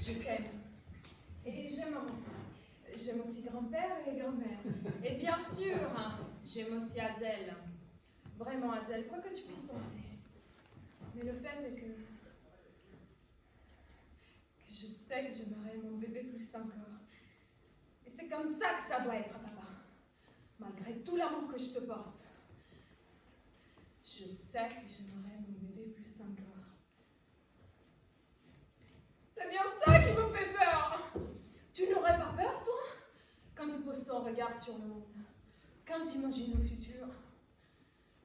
Je t'aime. Et j'aime aussi grand-père et grand-mère. Et bien sûr, j'aime aussi Hazel. Vraiment Hazel, quoi que tu puisses penser. Mais le fait est que je sais que j'aimerais mon bébé plus encore. Et c'est comme ça que ça doit être, papa. Malgré tout l'amour que je te porte. Je sais que j'aimerais mon bébé plus encore. C'est bien ça qui me fait peur. Tu n'aurais pas peur, toi, quand tu poses ton regard sur le monde, quand tu imagines le futur?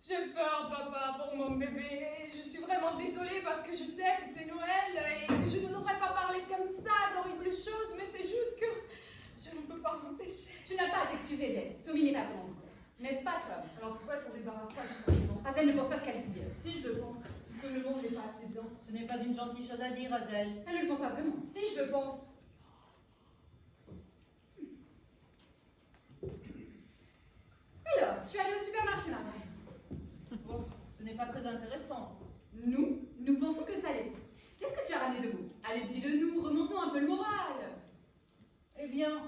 J'ai peur, papa, pour mon bébé. Je suis vraiment désolée parce que je sais que c'est Noël et que je ne devrais pas parler comme ça d'horribles choses, mais c'est juste que je ne peux pas m'empêcher. Tu n'as pas à t'excuser, Debs. Tommy n'est pas ton enfant. N'est-ce pas, Tom? Alors pourquoi elle s'en débarrasse pas tout simplement? Hazel ne pense pas ce qu'elle dit. Si je le pense, parce que le monde n'est pas assez bien. Ce n'est pas une gentille chose à dire, Hazel. Elle ne le pense pas vraiment. Si je le pense. Alors, tu es allée au supermarché, Margaret? Bon, ce n'est pas très intéressant. Nous pensons que ça l'est. Qu'est-ce que tu as ramené de beau? Allez, dis-le-nous, remonte-nous un peu le moral. Eh bien,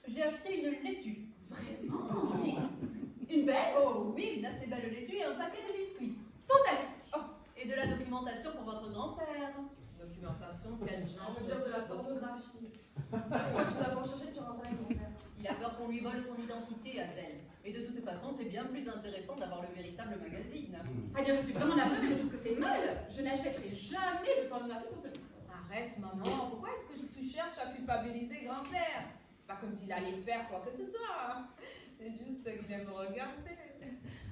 j'ai acheté une laitue. Vraiment? Oui. Une belle? Oh oui, une assez belle laitue et un paquet de biscuits. Fantastique. Oh, et de la documentation pour votre grand-père. Documentation, quel On genre? veut dire de la pornographie. Pourquoi tu dois pas chercher sur Internet, mon père? Il a peur qu'on lui vole son identité, Hazel. Et de toute façon, c'est bien plus intéressant d'avoir le véritable magazine. Eh bien, je suis vraiment navrée, mais je trouve que c'est mal. Je n'achèterai jamais de pornographie pour Tommy. Arrête, maman. Pourquoi est-ce que tu cherches à culpabiliser grand-père? C'est pas comme s'il allait faire quoi que ce soit. C'est juste qu'il aime regarder.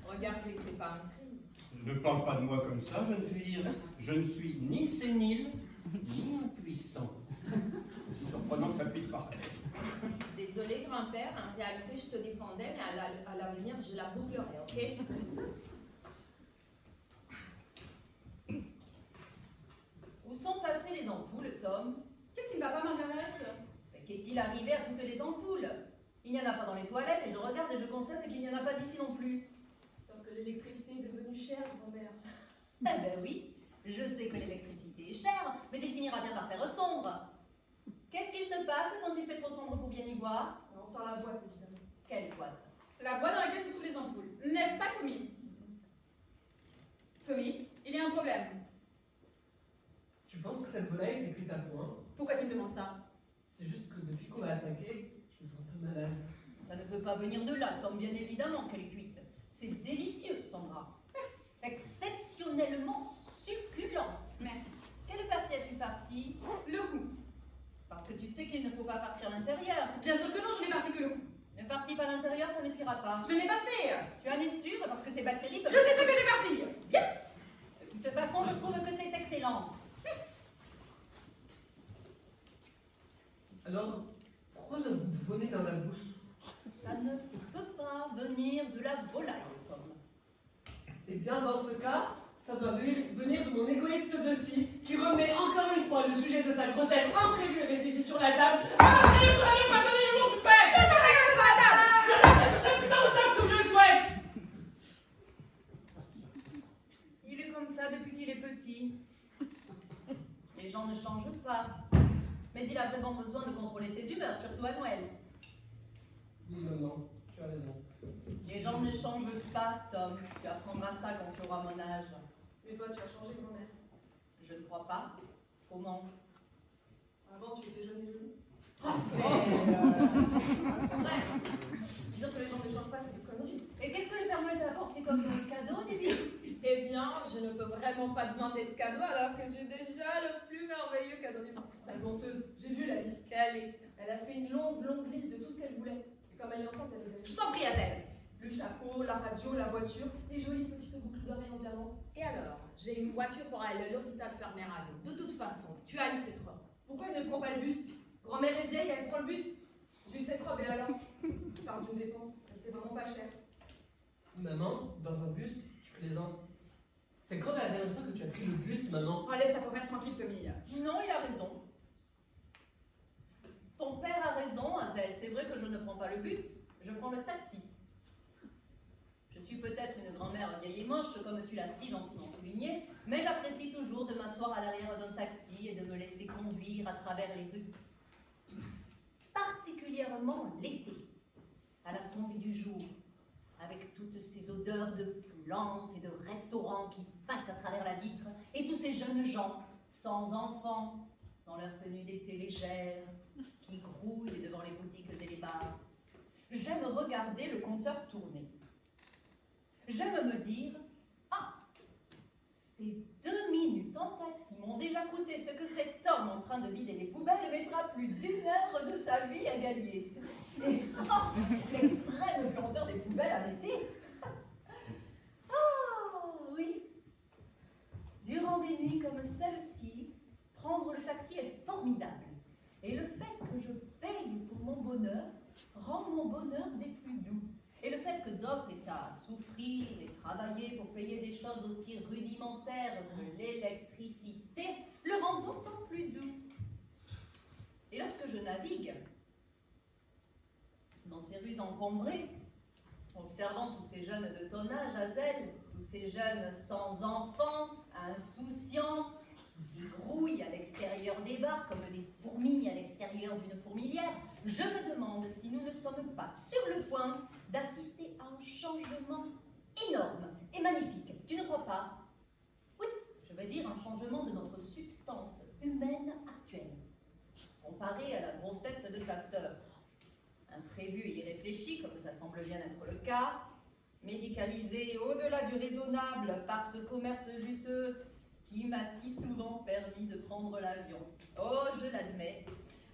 Regarder, c'est pas un crime. Ne parle pas de moi comme ça, jeune fille. Je ne suis ni sénile, ni impuissant. C'est surprenant que ça puisse paraître. Désolé, grand-père. En réalité, je te défendais, mais à l'avenir, je la bouclerai, ok? Où sont passées les ampoules, Tom? Qu'est-ce qui ne va pas, Margaret? Mais qu'est-il arrivé à toutes les ampoules? Il n'y en a pas dans les toilettes et je regarde et je constate qu'il n'y en a pas ici non plus. C'est parce que l'électricité est devenue chère, grand-mère. Eh ben oui, je sais que l'électricité est chère, mais il finira bien par faire sombre. Qu'est-ce qu'il se passe quand il fait trop sombre pour bien y voir? On sort la boîte, évidemment. Quelle boîte? La boîte dans laquelle se trouvent les ampoules. N'est-ce pas, Tommy? Tommy, il y a un problème. Tu penses que cette volaille est cuite à point? Pourquoi tu me demandes ça? C'est juste que depuis qu'on l'a attaquée, je me sens un peu malade. Ça ne peut pas venir de là, Tom, bien évidemment qu'elle est cuite. C'est délicieux, Sandra. Merci. Exceptionnellement succulent. Merci. Quelle partie as-tu farcie? Le cou. Parce que tu sais qu'il ne faut pas farcir l'intérieur. Bien sûr que non, je n'ai farci que le cou. Ne farcis pas l'intérieur, ça ne cuira pas. Je n'ai pas fait. Tu en es sûre parce que ces bactéries Je peuvent... sais ce que j'ai farci. Bien. De toute façon, je trouve que c'est excellent. Alors, pourquoi j'ai un bout de volet dans la bouche? Ça ne peut pas venir de la volaille, Tom. Eh bien, dans ce cas, ça doit venir de mon égoïste de fille qui remet encore une fois le sujet de sa grossesse imprévue et réfléchie sur la table. Ah, je ne savais pas donner le nom du père! Je n'apprécie ce putain de table comme je le souhaite! Il est comme ça depuis qu'il est petit. Les gens ne changent pas. Mais il a vraiment besoin de contrôler ses humeurs, surtout à Noël. Oui, maman, tu as raison. Les gens ne changent pas, Tom. Tu apprendras ça quand tu auras mon âge. Mais toi, tu as changé, grand-mère. Je ne crois pas. Comment? Avant, tu étais jeune et jolie. Oh, c'est vrai. Disons que les gens ne changent pas, c'est des conneries. Et qu'est-ce que le Père Noël t'a apporté comme cadeau, Debbie? Eh bien, je ne peux vraiment pas demander de cadeau alors que j'ai déjà le plus merveilleux cadeau du monde. Sale menteuse. J'ai vu la liste. Quelle liste? Elle a fait une longue liste de tout ce qu'elle voulait. Et comme elle est enceinte, elle les a. Je t'en prie, Hazel. Le chapeau, la radio, la voiture, les jolies petites boucles d'oreilles en diamant. Et alors, j'ai une voiture pour aller à l'hôpital faire mes radios. De toute façon, tu as eu cette robe. Pourquoi elle ne prend pas le bus? Grand-mère est vieille, elle prend le bus. J'ai eu cette robe et alors? Par Dieu, dépense. Elle était vraiment pas chère. Maman, dans un bus, tu plaisantes. C'est quand la dernière fois que tu as pris le bus, maman? Oh, laisse ta pauvre tranquille, Tommy. Non, il a raison. Ton père a raison, Hazel. C'est vrai que je ne prends pas le bus, je prends le taxi. Je suis peut-être une grand-mère vieille et moche, comme tu l'as si gentiment souligné, Mais j'apprécie toujours de m'asseoir à l'arrière d'un taxi et de me laisser conduire à travers les rues. Particulièrement l'été, à la tombée du jour, avec toutes ces odeurs de plantes et de restaurants qui passent à travers la vitre, et tous ces jeunes gens, sans enfants, dans leur tenue d'été légère, qui grouillent devant les boutiques et les bars. J'aime regarder le compteur tourner. J'aime me dire, ah, ces 2 minutes en taxi m'ont déjà coûté ce que cet homme en train de vider les poubelles mettra plus d'1 heure de sa vie à gagner. Et l'extrême lenteur des poubelles à l'été. Ah, oui. Durant des nuits comme celle-ci, prendre le taxi est formidable. Et le fait que je paye pour mon bonheur rend mon bonheur des plus doux. Et le fait que d'autres États souffrir et travailler pour payer des choses aussi rudimentaires que l'électricité le rend d'autant plus doux. Et lorsque je navigue dans ces rues encombrées, observant tous ces jeunes de ton âge, Hazel, tous ces jeunes sans enfants, insouciants, qui grouillent à l'extérieur des bars comme des fourmis à l'extérieur d'une fourmilière, je me demande si nous ne sommes pas sur le point d'assister à un changement énorme et magnifique. Tu ne crois pas? Oui, je veux dire un changement de notre substance humaine actuelle. Comparé à la grossesse de ta sœur, imprévu et irréfléchi, comme ça semble bien être le cas, médicalisé au-delà du raisonnable par ce commerce juteux qui m'a si souvent permis de prendre l'avion. Oh, je l'admets,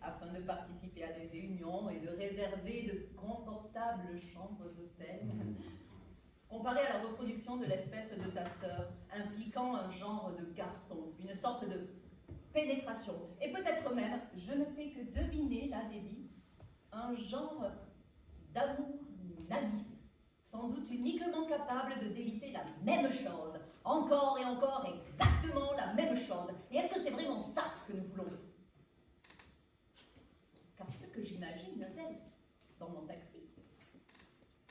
afin de participer à des réunions et de réserver de confortables chambres d'hôtel. Comparé à la reproduction de l'espèce de ta sœur, impliquant un genre de garçon, une sorte de pénétration, et peut-être même, je ne fais que deviner là, Debbie, un genre d'amour naïf, sans doute uniquement capable de débiter la même chose, encore et encore exactement la même chose. Et est-ce que c'est vraiment ça que nous voulons? Car ce que j'imagine, Hazel, dans mon taxi,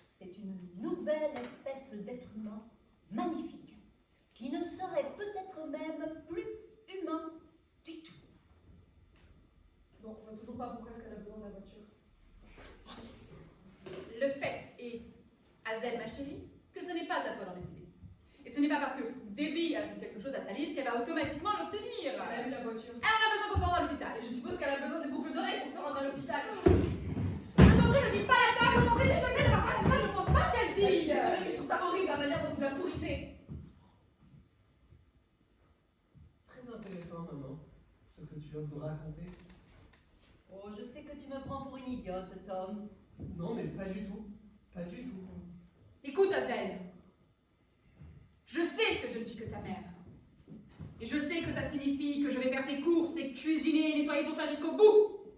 c'est une nouvelle espèce d'être humain magnifique, qui ne serait peut-être même plus humain du tout. Bon, je vois toujours pas pourquoi est-ce qu'elle a besoin de la voiture. Le fait est, Hazel, ma chérie, que ce n'est pas à toi d'en décider. Et ce n'est pas parce que Debbie ajoute quelque chose à sa liste qu'elle va automatiquement l'obtenir. Elle a eu la voiture. Elle en a besoin pour se rendre à l'hôpital. Et je suppose qu'elle a besoin de boucles d'oreilles pour se rendre à l'hôpital. Je t'en prie, ne dis pas la table, je t'en prie, s'il te plaît, ne parle pas comme ça, je ne pense pas ce qu'elle Je suis dit. désolée, mais je trouve ça horrible la manière dont vous la pourrissez. Très intéressant, maman, ce que tu viens de nous raconter. Oh, je sais que tu me prends pour une idiote, Tom. Non, mais pas du tout. Pas du tout. Écoute, Hazel, je sais que je ne suis que ta mère. Et je sais que ça signifie que je vais faire tes courses et cuisiner et nettoyer pour toi jusqu'au bout.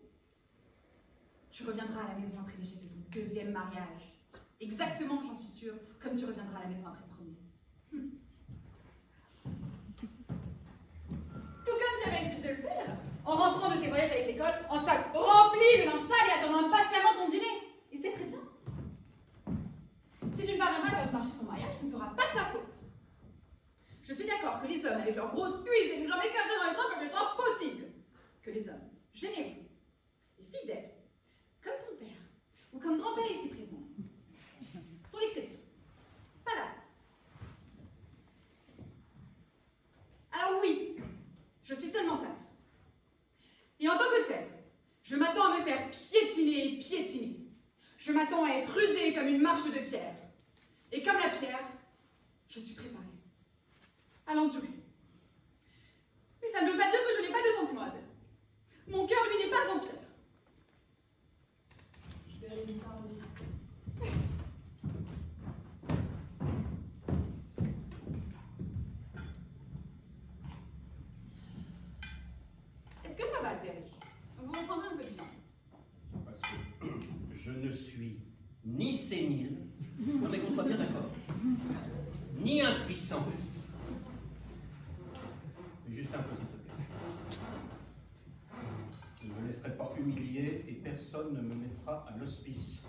Tu reviendras à la maison après l'échec de ton 2e mariage. Exactement, j'en suis sûre, comme tu reviendras à la maison après le premier. Tout comme tu avais l'habitude de le faire, en rentrant de tes voyages avec l'école, en sac rempli de linge sale et attendant impatiemment ton dîner. Et c'est très bien. Si tu ne parviens pas à faire marcher ton mariage, ce ne sera pas de ta faute. Je suis d'accord que les hommes avec leurs grosses cuisses et les jambes écartées dans les trains peuvent être impossibles. Que les hommes généreux et fidèles, comme ton père ou comme grand-père ici présent, sont l'exception. Pas là. Alors oui, je suis seulement ta mère. Et en tant que telle, je m'attends à me faire piétiner et piétiner. Je m'attends à être usée comme une marche de pierre. Et comme la pierre, je suis préparée à l'endurer. Mais ça ne veut pas dire que je n'ai pas de sentiments, Hazel. Mon cœur, lui, n'est pas en pierre. Je vais aller lui parler. Merci. Est-ce que ça va, Terry? Vous reprendrez un peu de viande. Parce que je ne suis ni sénile, non mais qu'on soit bien d'accord, ni impuissant. Juste un peu, s'il te plaît. Je ne me laisserai pas humilier et personne ne me mettra à l'hospice.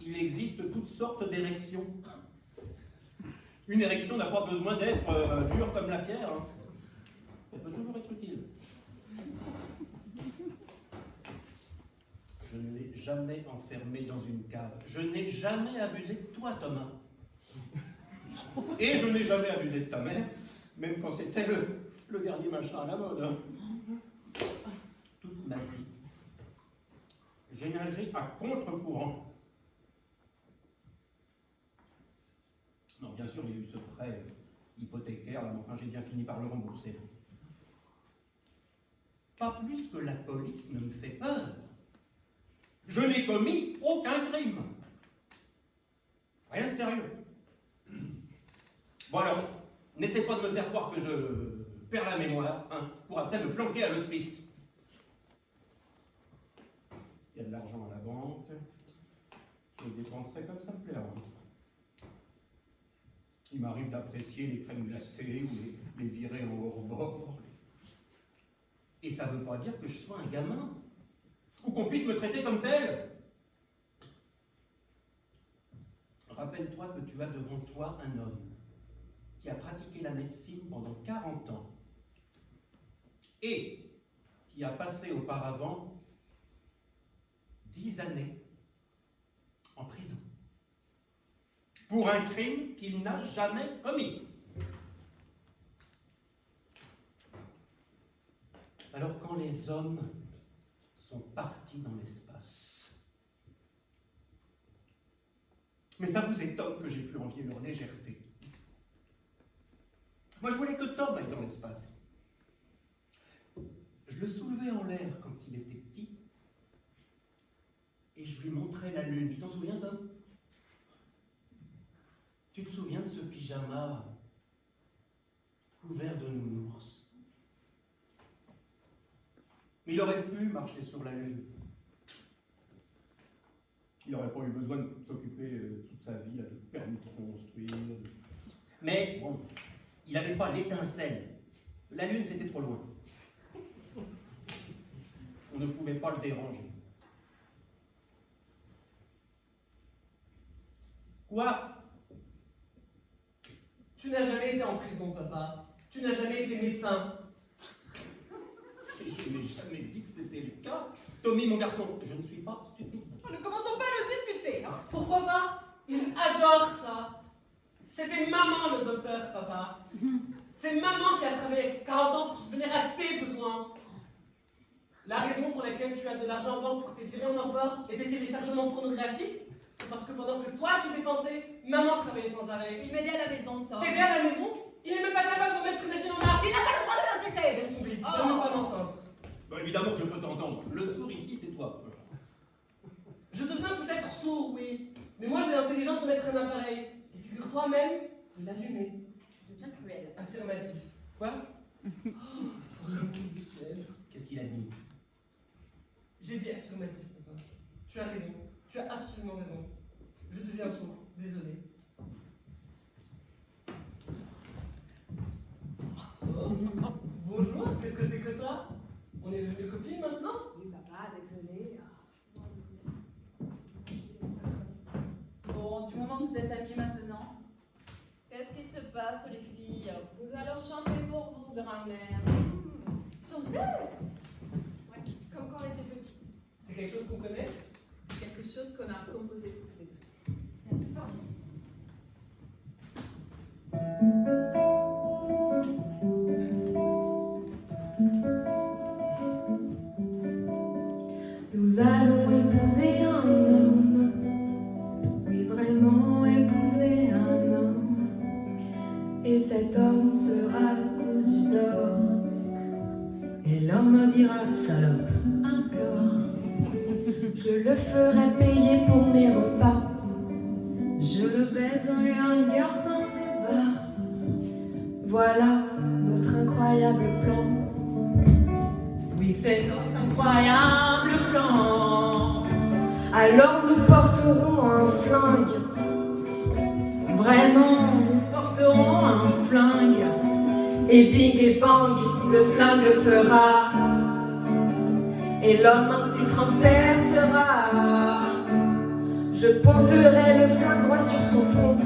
Il existe toutes sortes d'érections. Une érection n'a pas besoin d'être dure comme la pierre. Hein. Elle peut toujours être utile. Je ne l'ai jamais enfermé dans une cave. Je n'ai jamais abusé de toi, Thomas. Et je n'ai jamais abusé de ta mère, même quand c'était le dernier machin à la mode. Hein. Toute ma vie, j'ai nagé à contre-courant. Non, bien sûr, il y a eu ce prêt hypothécaire, là, mais enfin, j'ai bien fini par le rembourser. Pas plus que la police ne me fait peur. Je n'ai commis aucun crime. Rien de sérieux. Bon alors, n'essaie pas de me faire croire que je perds la mémoire, hein, pour après me flanquer à l'hospice. Il y a de l'argent à la banque. Je le dépenserai comme ça me plaira. Il m'arrive d'apprécier les crèmes glacées ou les virées en hors-bord. Et ça ne veut pas dire que je sois un gamin, ou qu'on puisse me traiter comme tel. Rappelle-toi que tu as devant toi un homme qui a pratiqué la médecine pendant 40 ans et qui a passé auparavant 10 années en prison pour un crime qu'il n'a jamais commis. Alors quand les hommes sont partis dans l'espace, mais ça vous étonne que j'ai pu envier leur légèreté. Moi, je voulais que Tom aille dans l'espace. Je le soulevais en l'air quand il était petit et je lui montrais la lune. Tu t'en souviens, Tom? Tu te souviens de ce pyjama couvert de nounours? Mais il aurait pu marcher sur la lune. Il n'aurait pas eu besoin de s'occuper toute sa vie, de permis de construire. Mais bon, il n'avait pas l'étincelle. La lune, c'était trop loin. On ne pouvait pas le déranger. Quoi? Tu n'as jamais été en prison, papa. Tu n'as jamais été médecin. Et je n'ai jamais dit que c'était le cas. Tommy, mon garçon, je ne suis pas stupide. Ne commençons pas à le disputer, hein. Pourquoi pas? Il adore ça. C'était maman le docteur, papa. C'est maman qui a travaillé avec 40 ans pour subvenir à tes besoins. La raison pour laquelle tu as de l'argent en banque pour tes virées en hors-bord et tes téléchargements pornographiques, c'est parce que pendant que toi tu dépensais, maman travaillait sans arrêt. Il m'aidait à la maison, Tom. T'aidais à la maison? Il n'est même pas capable de mettre une machine en marche. Tu n'as pas le droit de l'insulter. Laisse son bip, Oh. ne même pas m'entendre. Bah, évidemment que je peux t'entendre. Le sourd ici, c'est toi. Je deviens peut-être sourd, oui, mais moi j'ai l'intelligence de mettre un appareil. Et figure-toi même de l'allumer. Tu deviens cruel. Affirmatif. Quoi? Pour l'amour du ciel. Qu'est-ce qu'il a dit? J'ai dit affirmatif, papa. Tu as raison. Tu as absolument raison. Je deviens sourd. Désolé. Oh. Bonjour, qu'est-ce que c'est que ça? On est devenus copines maintenant? Oui, papa, désolé. Bon, du moment que vous êtes amis maintenant, qu'est-ce qui se passe, les filles? Nous allons chanter pour vous, grand-mère. Chanter? Ouais, comme quand on était petite. C'est quelque chose qu'on connaît? C'est quelque chose qu'on a composé toutes les deux. Bien, c'est pas bien. Nous allons épouser un homme, oui vraiment épouser un homme, et cet homme sera cousu d'or, et l'homme dira salope encore. Je le ferai payer pour mes repas, je le baiserai en gardant mes bas. Voilà notre incroyable plan. Oui, c'est notre incroyable plan. Alors nous porterons un flingue. Vraiment, nous porterons un flingue. Et bing et bang, le flingue fera. Et l'homme ainsi transpercera. Je pointerai le flingue droit sur son front.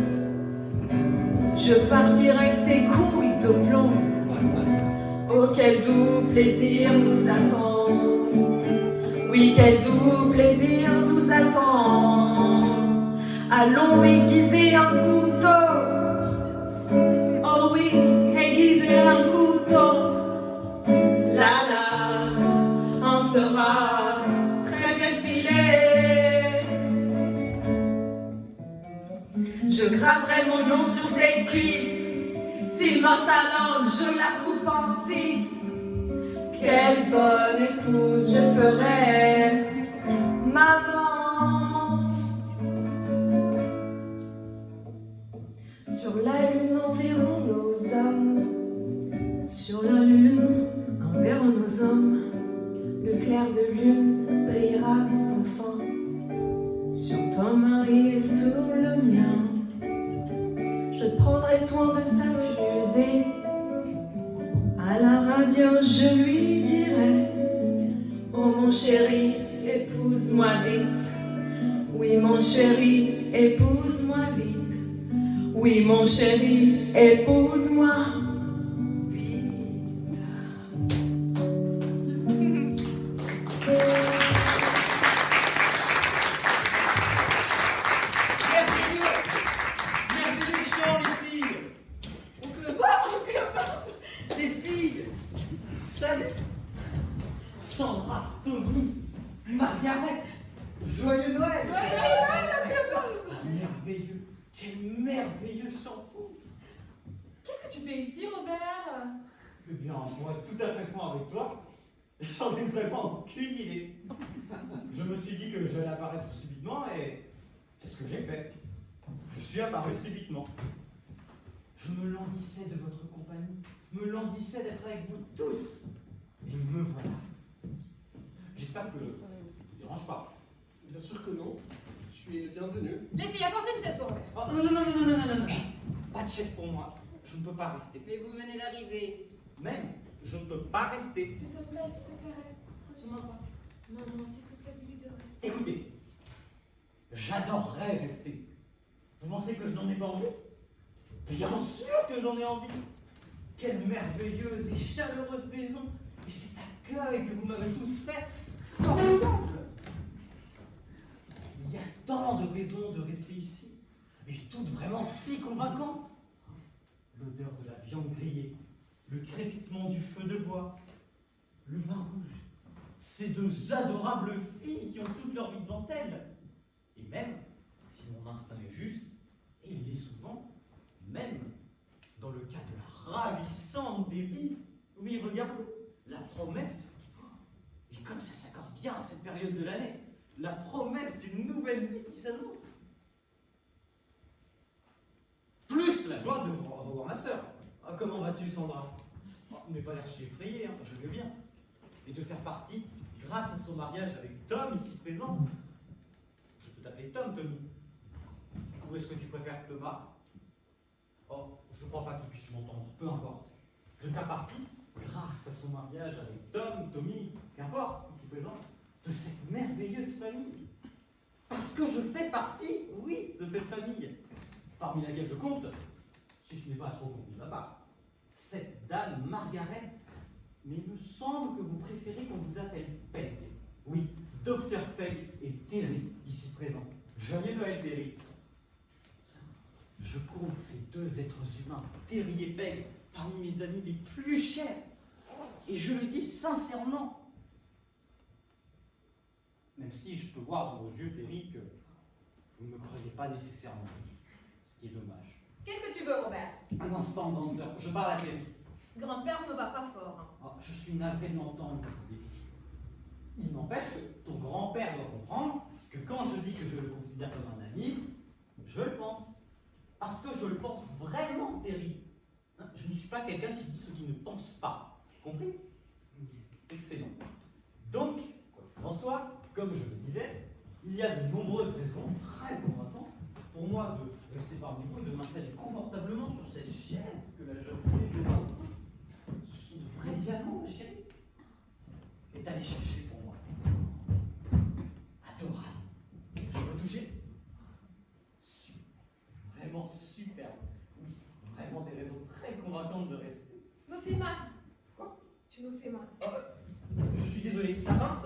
je farcirai ses couilles de plomb. Oh, quel doux plaisir nous attend. Oui, quel doux plaisir nous attend. Allons aiguiser un couteau. Oh oui, aiguiser un couteau. La lame en sera très effilée. Je graverai mon nom sur ses cuisses. S'il mord sa langue, je la coupe en 6. Quelle bonne épouse je ferai, maman. Sur la lune enverront nos hommes. Sur la lune enverront nos hommes. Le clair de lune brillera sans fin sur ton mari et sur le mien. Je prendrai soin de sa fusée. À la radio, je lui dirai: oh mon chéri, épouse-moi vite. Oui, mon chéri, épouse-moi vite. Oui, mon chéri, épouse-moi vite. Merveilleux chant, les filles. Oncle Bob. Les filles. Salut. Sandra, Tommy, Margaret. Joyeux Noël. Merveilleux. Quelle merveilleuse chanson. Qu'est-ce que tu fais ici, Robert? Eh bien, pour être tout à fait franc avec toi, j'en ai vraiment aucune idée. Je me suis dit que j'allais apparaître subitement et c'est ce que j'ai fait. Je suis apparu subitement. Je me languissais de votre compagnie, me languissais d'être avec vous tous. Et me voilà. J'espère que ça ne vous dérange pas. Bien sûr que non. Tu es le bienvenu. Les filles, apportez une chaise pour Robert. Oh, non. Pas de chef pour moi. Je ne peux pas rester. Mais vous venez d'arriver. Même, je ne peux pas rester. S'il te plaît, reste. Dis-moi pas. Non, s'il te plaît, dis-lui de rester. Écoutez, j'adorerais rester. Vous pensez que je n'en ai pas envie? Bien sûr que j'en ai envie. Quelle merveilleuse et chaleureuse maison. Et cet accueil que vous m'avez tous fait, formidable. Il y a tant de raisons de rester ici, et toutes vraiment si convaincantes. L'odeur de la viande grillée, le crépitement du feu de bois, le vin rouge, ces deux adorables filles qui ont toute leur vie devant elles. Et même, si mon instinct est juste, et il l'est souvent, même dans le cas de la ravissante des vies, oui, regardez, la promesse, et comme ça s'accorde bien à cette période de l'année, la promesse d'une nouvelle vie qui s'annonce. Plus la joie de revoir ma sœur. Ah, comment vas-tu, Sandra? Vous n'avez pas l'air si effrayée, hein, je vais bien. Et de faire partie, grâce à son mariage avec Tom, ici présent. Je peux t'appeler Tom, Tommy. Ou est-ce que tu préfères Thomas? Oh, je ne crois pas qu'il puisse m'entendre, peu importe. De faire partie, grâce à son mariage avec Tom, Tommy, qu'importe, ici présent, de cette merveilleuse famille. Parce que je fais partie, oui, de cette famille, parmi laquelle je compte, si ce n'est pas trop convenu de ma part, cette dame Margaret. Mais il me semble que vous préférez qu'on vous appelle Peg. Oui, Docteur Peg et Terry, ici présent. Joyeux Noël, Terry. Je compte ces deux êtres humains, Terry et Peg, parmi mes amis les plus chers. Et je le dis sincèrement. Même si je peux voir dans vos yeux, Terry, que vous ne me croyez pas nécessairement. Ce qui est dommage. Qu'est-ce que tu veux, Robert? Un instant, grande sœur, je parle à Terry. Grand-père ne va pas fort. Oh, je suis navré de l'entendre, Terry. Il n'empêche que ton grand-père doit comprendre que quand je dis que je le considère comme un ami, je le pense. Parce que je le pense vraiment, Terry. Hein, je ne suis pas quelqu'un qui dit ce qu'il ne pense pas. Compris? Excellent. Donc, quoi qu'il en soit, comme je le disais, il y a de nombreuses raisons très convaincantes pour moi de rester parmi vous et de m'installer confortablement sur cette chaise que la jeune fille devant. Ce sont de vrais diamants, ma chérie. Et d'aller chercher pour moi. Adorable. Je peux toucher? Vraiment superbe. Oui, fait mal. Je suis désolé, ça pince.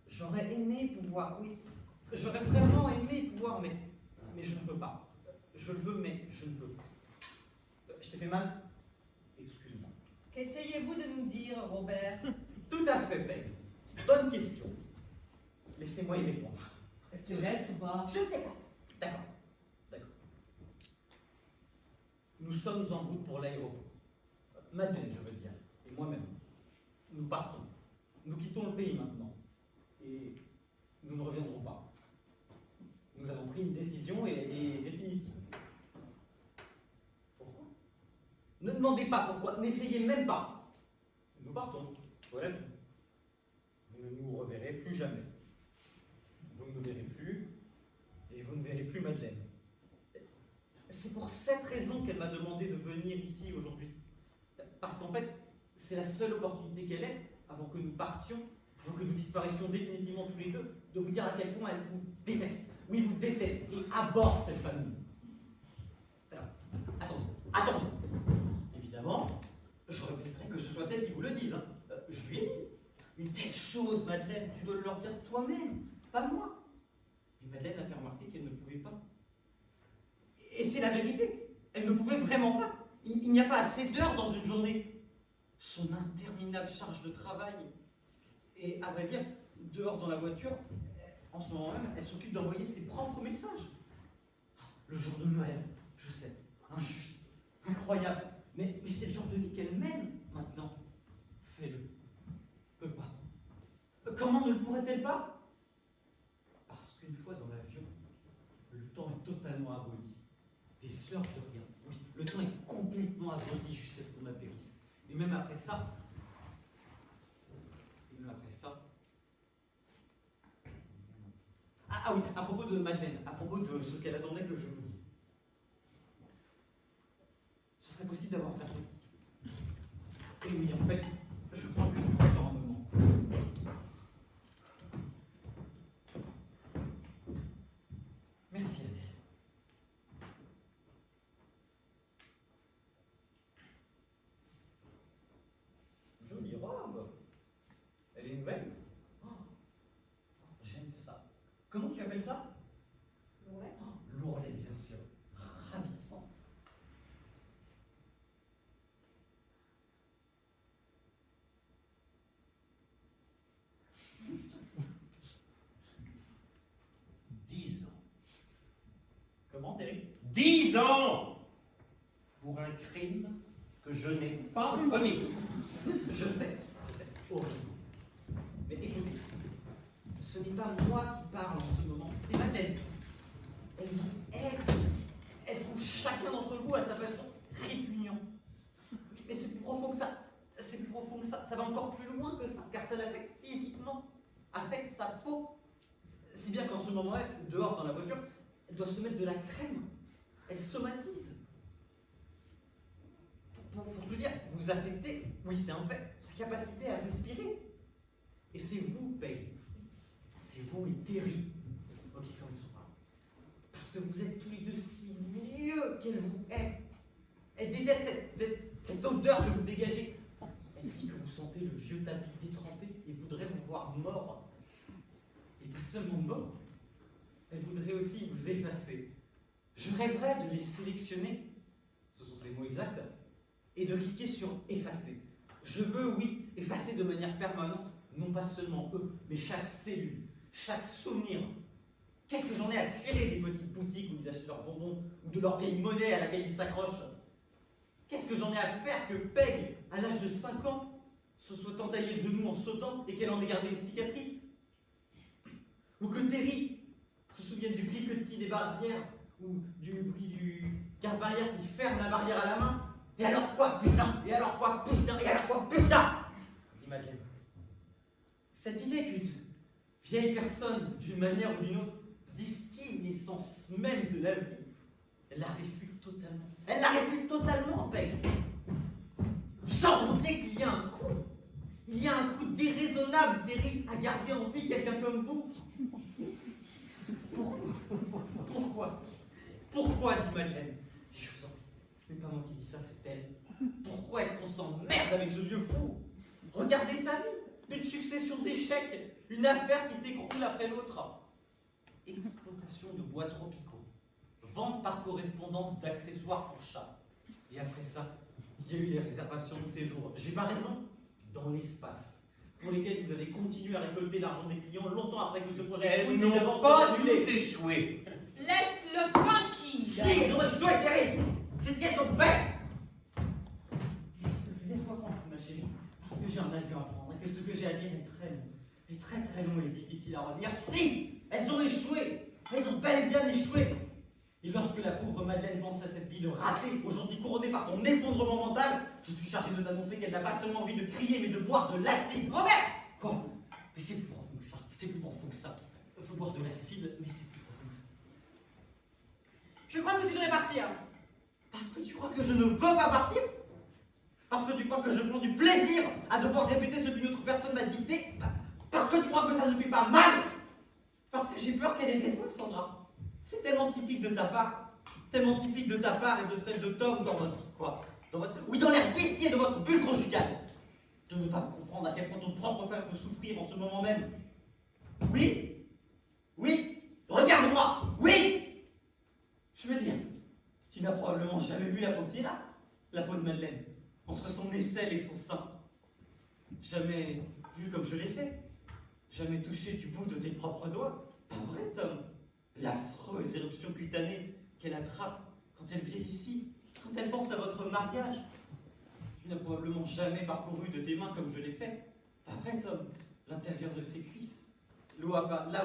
J'aurais aimé pouvoir, oui. J'aurais vraiment aimé pouvoir, mais je ne peux pas. Je le veux, mais je ne peux pas. Je t'ai fait mal? Excuse-moi. Qu'essayez-vous de nous dire, Robert? Tout à fait, Peg. Bonne question. Laissez-moi y répondre. Est-ce qu'il reste ou pas? Je ne sais pas. D'accord. Nous sommes en route pour l'aéroport. Madeleine, je veux dire, et moi-même. Nous partons. Nous quittons le pays maintenant. Et nous ne reviendrons pas. Nous avons pris une décision et elle est définitive. Pourquoi? Ne demandez pas pourquoi, n'essayez même pas. Nous partons. Voilà tout. Vous ne nous reverrez plus jamais. Vous ne nous verrez plus, et vous ne verrez plus Madeleine. C'est pour cette raison qu'elle m'a demandé de venir ici aujourd'hui. Parce qu'en fait, c'est la seule opportunité qu'elle ait, avant que nous partions, avant que nous disparissions définitivement tous les deux, de vous dire à quel point elle vous déteste. Oui, vous déteste et aborde cette famille. Alors, attendez. Évidemment, je regretterais que ce soit elle qui vous le dise. Hein. Je lui ai dit. Une telle chose, Madeleine, tu dois le leur dire toi-même, pas moi. Et Madeleine a fait remarquer qu'elle ne pouvait pas. Et c'est la vérité. Elle ne pouvait vraiment pas. Il n'y a pas assez d'heures dans une journée. Son interminable charge de travail. Et à vrai dire, dehors dans la voiture, en ce moment même, elle s'occupe d'envoyer ses propres messages. Le jour de Noël, je sais, injuste, incroyable. Mais c'est le genre de vie qu'elle mène maintenant. Fais-le. Peut pas. Comment ne le pourrait-elle pas? Parce qu'une fois dans l'avion, le temps est totalement aboli. Des heures de rien. Oui, le temps est complètement aboli jusqu'à ce qu'on atterrisse. Et même après ça. Ah oui, à propos de Madeleine, à propos de ce qu'elle attendait que je vous dise. Ce serait possible d'avoir un café. Et oui, en fait, je crois que je vais faire un moment. Merci, Azelle. Jolie robe. Elle est nouvelle. Oh, j'aime ça. Comment tu appelles ça? L'ourlet. Oh, l'ourlet, bien sûr. Ravissant. Comment, Terry? 10 ans pour un crime que je n'ai pas commis. Je sais, horrible. Mais écoutez, ce n'est pas moi qui parle en ce moment, c'est Madeleine. Elle trouve chacun d'entre vous à sa façon répugnant. Mais c'est plus profond que ça. C'est plus profond que ça. Ça va encore plus loin que ça, car ça l'affecte physiquement, affecte sa peau. Si bien qu'en ce moment-là, dehors dans la voiture, elle doit se mettre de la crème. Elle somatise. Pour tout dire, vous affectez, oui c'est un fait, sa capacité à respirer. Et c'est vous, Peg. C'est vous et Terry. Ok, commençons par là. Parce que vous êtes tous les deux si vieux qu'elle vous hait. Elle déteste cette odeur que vous dégagez. Elle dit que vous sentez le vieux tapis détrempé et voudrait vous voir mort. Et pas seulement mort, elle voudrait aussi vous effacer. Je rêverais de les sélectionner, ce sont ces mots exacts, et de cliquer sur effacer. Je veux, oui, effacer de manière permanente, non pas seulement eux, mais chaque cellule, chaque souvenir. Qu'est-ce que j'en ai à cirer des petites boutiques où ils achètent leurs bonbons, ou de leur vieille monnaie à laquelle ils s'accrochent? Qu'est-ce que j'en ai à faire que Peg, à l'âge de 5 ans, se soit entaillé le genou en sautant et qu'elle en ait gardé une cicatrice? Ou que Terry se souvienne du cliquetis des barrières, ou du bruit du garde-barrière qui ferme la barrière à la main? Et alors quoi, putain? Et alors quoi, putain? Et alors quoi, putain? Dit Madeleine. Cette idée qu'une vieille personne, d'une manière ou d'une autre, distille l'essence même de la vie, elle la réfute totalement. Elle la réfute totalement, Peg. Sans compter qu'il y a un coût. Il y a un coût déraisonnable, Terry, à garder en vie quelqu'un comme vous. Pourquoi? Pourquoi, dit Madeleine. Je vous en prie, ce n'est pas moi qui dis ça, c'est elle. Pourquoi est-ce qu'on s'emmerde avec ce vieux fou? Regardez sa vie, une succession d'échecs, une affaire qui s'écroule après l'autre. Exploitation de bois tropicaux, vente par correspondance d'accessoires pour chats. Et après ça, il y a eu les réservations de séjour. J'ai pas raison, dans l'espace, pour lesquels vous allez continuer à récolter l'argent des clients longtemps après que ce projet Elles n'ont pas tout échoué. Laisse-le tranquille. Si, je dois éclairer. C'est ce qu'elles ont fait. Laisse-moi tranquille, ma chérie, parce que j'ai un avion à prendre et que ce que j'ai à dire est très long. Et très très long et difficile à retenir. Si, elles ont échoué. Elles ont bel et bien échoué. Et lorsque la pauvre Madeleine pense à cette vie de ratée, aujourd'hui couronnée par ton effondrement mental, je suis chargé de t'annoncer qu'elle n'a pas seulement envie de crier, mais de boire de l'acide. Robert! Quoi? Mais c'est plus profond que ça. C'est plus profond que ça. Il faut boire de l'acide, mais c'est plus profond que ça. Je crois que tu devrais partir. Parce que tu crois que je ne veux pas partir? Parce que tu crois que je prends du plaisir à devoir répéter ce qu'une autre personne m'a dicté? Parce que tu crois que ça ne fait pas mal? Parce que j'ai peur qu'elle ait raison, Sandra. C'est tellement typique de ta part. Tellement typique de ta part et de celle de Tom dans votre... quoi? Dans l'air caissier de votre bulle conjugale. De ne pas comprendre à quel point ton propre frère peut souffrir en ce moment même. Oui? Oui? Regarde-moi! Oui! Je veux dire, tu n'as probablement jamais vu la peau qui est là, la peau de Madeleine, entre son aisselle et son sein. Jamais vu comme je l'ai fait. Jamais touché du bout de tes propres doigts. Pas vrai, Tom? L'affreuse éruption cutanée qu'elle attrape quand elle vient ici, quand elle pense à votre mariage. Tu n'as probablement jamais parcouru de tes mains comme je l'ai fait. Pas vrai, Tom? L'intérieur de ses cuisses, là où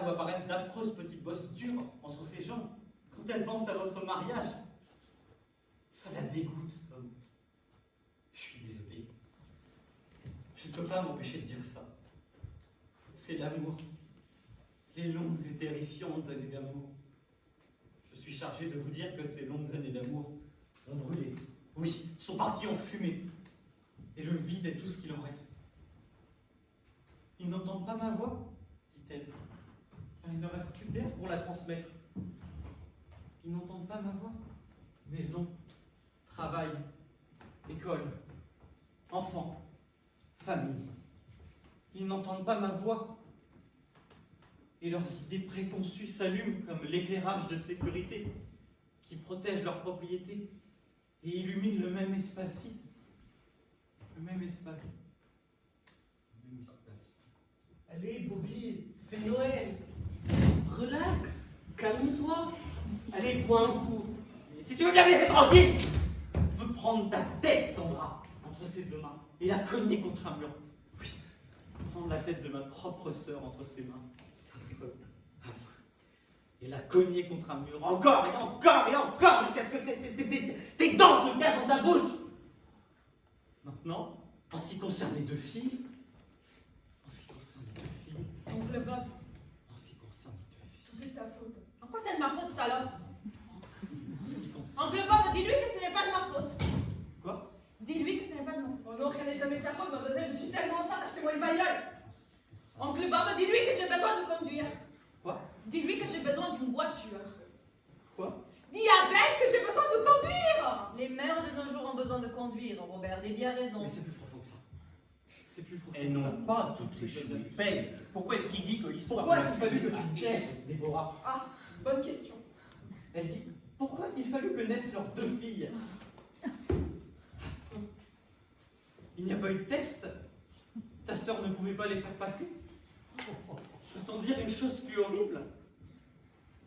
apparaissent d'affreuses petites bosses dures entre ses jambes, quand elle pense à votre mariage. Ça la dégoûte, Tom. Je suis désolé. Je ne peux pas m'empêcher de dire ça. C'est l'amour. Les longues et terrifiantes années d'amour. Je suis chargé de vous dire que ces longues années d'amour ont brûlé. Oui, sont parties en fumée. Et le vide est tout ce qu'il en reste. Ils n'entendent pas ma voix, dit-elle, car il ne reste plus d'air pour la transmettre. Ils n'entendent pas ma voix. Maison, travail, école, enfants, famille. Ils n'entendent pas ma voix. Et leurs idées préconçues s'allument comme l'éclairage de sécurité qui protège leur propriété et illumine le même espace vide. Le même espace. Le même espace. Allez, Bobby, c'est Noël. Relax, calme-toi. Allez, bois un coup. Si tu veux bien me laisser tranquille, je veux prendre ta tête, Sandra, entre ses deux mains et la cogner contre un mur. Oui, prendre la tête de ma propre sœur entre ses mains. Et la cogner contre un mur, encore et encore et encore, jusqu'à ce que tes dents se cassent dans ta bouche. Maintenant, en ce qui concerne les deux filles, Oncle Bob, tout est de ta faute. En quoi c'est de ma faute, salope? Oncle Bob, dis-lui que ce n'est pas de ma faute. Quoi? Dis-lui que ce n'est pas de ma faute. Oh non, rien n'est jamais de ta faute, mademoiselle, je suis tellement enceinte, achetez-moi une bagnole. Oncle Bob, dis-lui que j'ai besoin de conduire. Quoi? Dis-lui que j'ai besoin d'une voiture. Quoi? Dis à Zelle que j'ai besoin de conduire. Les mères de nos jours ont besoin de conduire, Robert, et bien raison. Mais c'est plus profond que ça. C'est plus profond Elles que ça. n'ont pas toutes échoué. Peg, pourquoi est-ce qu'il dit que l'histoire Pourquoi de la a-t-il fallu que famille tu a échoué? naisses, Déborah? Ah, bonne question. Elle dit, pourquoi a-t-il fallu que naissent leurs deux filles? Il n'y a pas eu de test? Ta sœur ne pouvait pas les faire passer? Peut-on dire une chose plus horrible?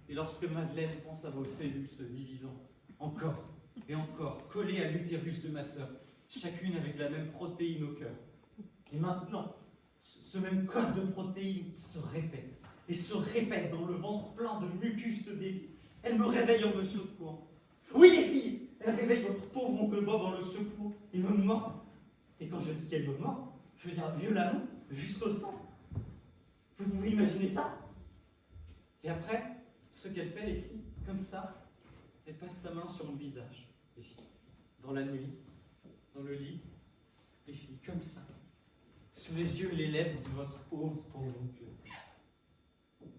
Et lorsque Madeleine pense à vos cellules se divisant, encore et encore, collées à l'utérus de ma sœur, chacune avec la même protéine au cœur. Et maintenant, ce même code de protéines se répète, et se répète dans le ventre plein de mucus de bébé. Elle me réveille en me secouant. Oui, les filles, elle réveille votre pauvre oncle Bob en le secouant, et me mord. Et quand je dis qu'elle me mord, je veux dire violemment, jusqu'au sang. Vous pouvez imaginer ça? Et après, ce qu'elle fait, les filles, comme ça, elle passe sa main sur mon visage, les filles, dans la nuit, dans le lit, les filles, comme ça, sur les yeux et les lèvres de votre pauvre oncle.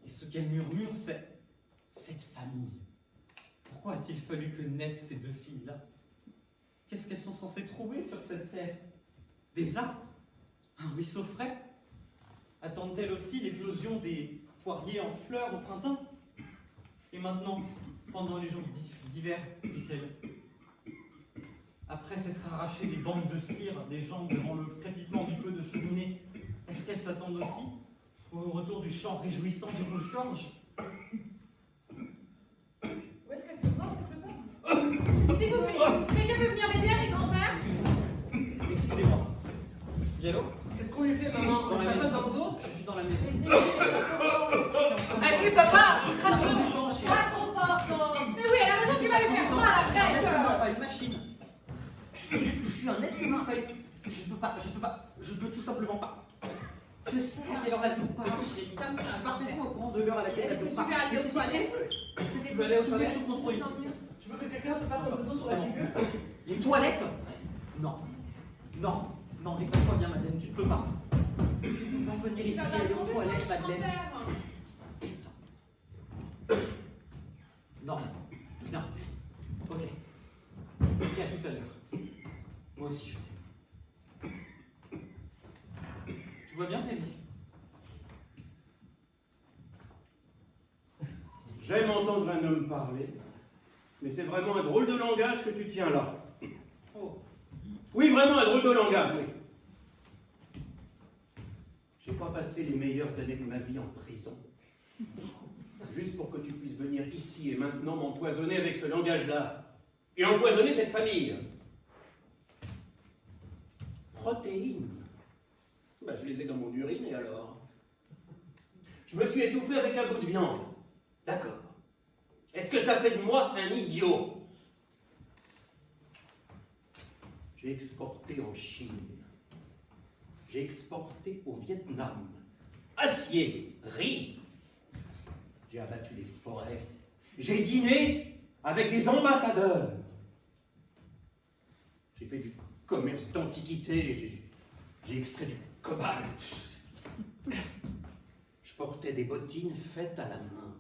Et ce qu'elle murmure, c'est cette famille. Pourquoi a-t-il fallu que naissent ces deux filles-là? Qu'est-ce qu'elles sont censées trouver sur cette terre? Des arbres? Un ruisseau frais? Attendent-elles aussi l'éclosion des poiriers en fleurs au printemps? Et maintenant, pendant les jours d'hiver, dit-elle, après s'être arraché des bandes de cire des jambes devant le crépitement du feu de cheminée, est-ce qu'elles s'attendent aussi au retour du chant réjouissant du rouge-gorge? Où est-ce qu'elle te voit avec le bain? S'il vous plaît, quelqu'un peut venir m'aider avec grand-père? Excusez-moi. Yallo? Qu'est-ce qu'on lui fait, maman? Dans On la tape maison. dans le dos? Je suis dans la maison. Allez, papa! Pas trop de temps, chérie. Pas trop fort, Tom. Mais oui, elle a raison, tu vas lui faire mal Je suis un être humain, après. pas une machine. Je suis juste que je suis un être humain, pas une... Je peux tout simplement pas. Je sais à quelle heure elle vous parle, chérie. Comme ça, Je suis parfaitement au courant de l'heure à laquelle Est-ce elle que vous tu parle. veux aller Mais aux c'était toilettes? prévu. C'était Tu veux aller aux prévu, tout est toilettes? sous contrôle ici. Tu veux que quelqu'un te passe un couteau sur la figure? Les toilettes? Non. Non. Non, écoute-moi bien, Madeleine, tu ne peux pas. Tu ne peux pas venir ici et aller aux toilettes, Madeleine. Non. Bien. Ok. Ok, à tout à l'heure. Moi aussi, je t'aime. Tout va bien, Teddy? J'aime entendre un homme parler, mais c'est vraiment un drôle de langage que tu tiens là. Oh. Oui, vraiment un drôle de langage, oui. J'ai pas passé les meilleures années de ma vie en prison. Juste pour que tu puisses venir ici et maintenant m'empoisonner avec ce langage-là. Et empoisonner cette famille. Protéines. Bah, je les ai dans mon urine et alors? Je me suis étouffé avec un bout de viande. D'accord. Est-ce que ça fait de moi un idiot? J'ai exporté en Chine. J'ai exporté au Vietnam. Acier, riz. J'ai abattu des forêts. J'ai dîné avec des ambassadeurs. J'ai fait du commerce d'antiquité. J'ai extrait du cobalt. Je portais des bottines faites à la main.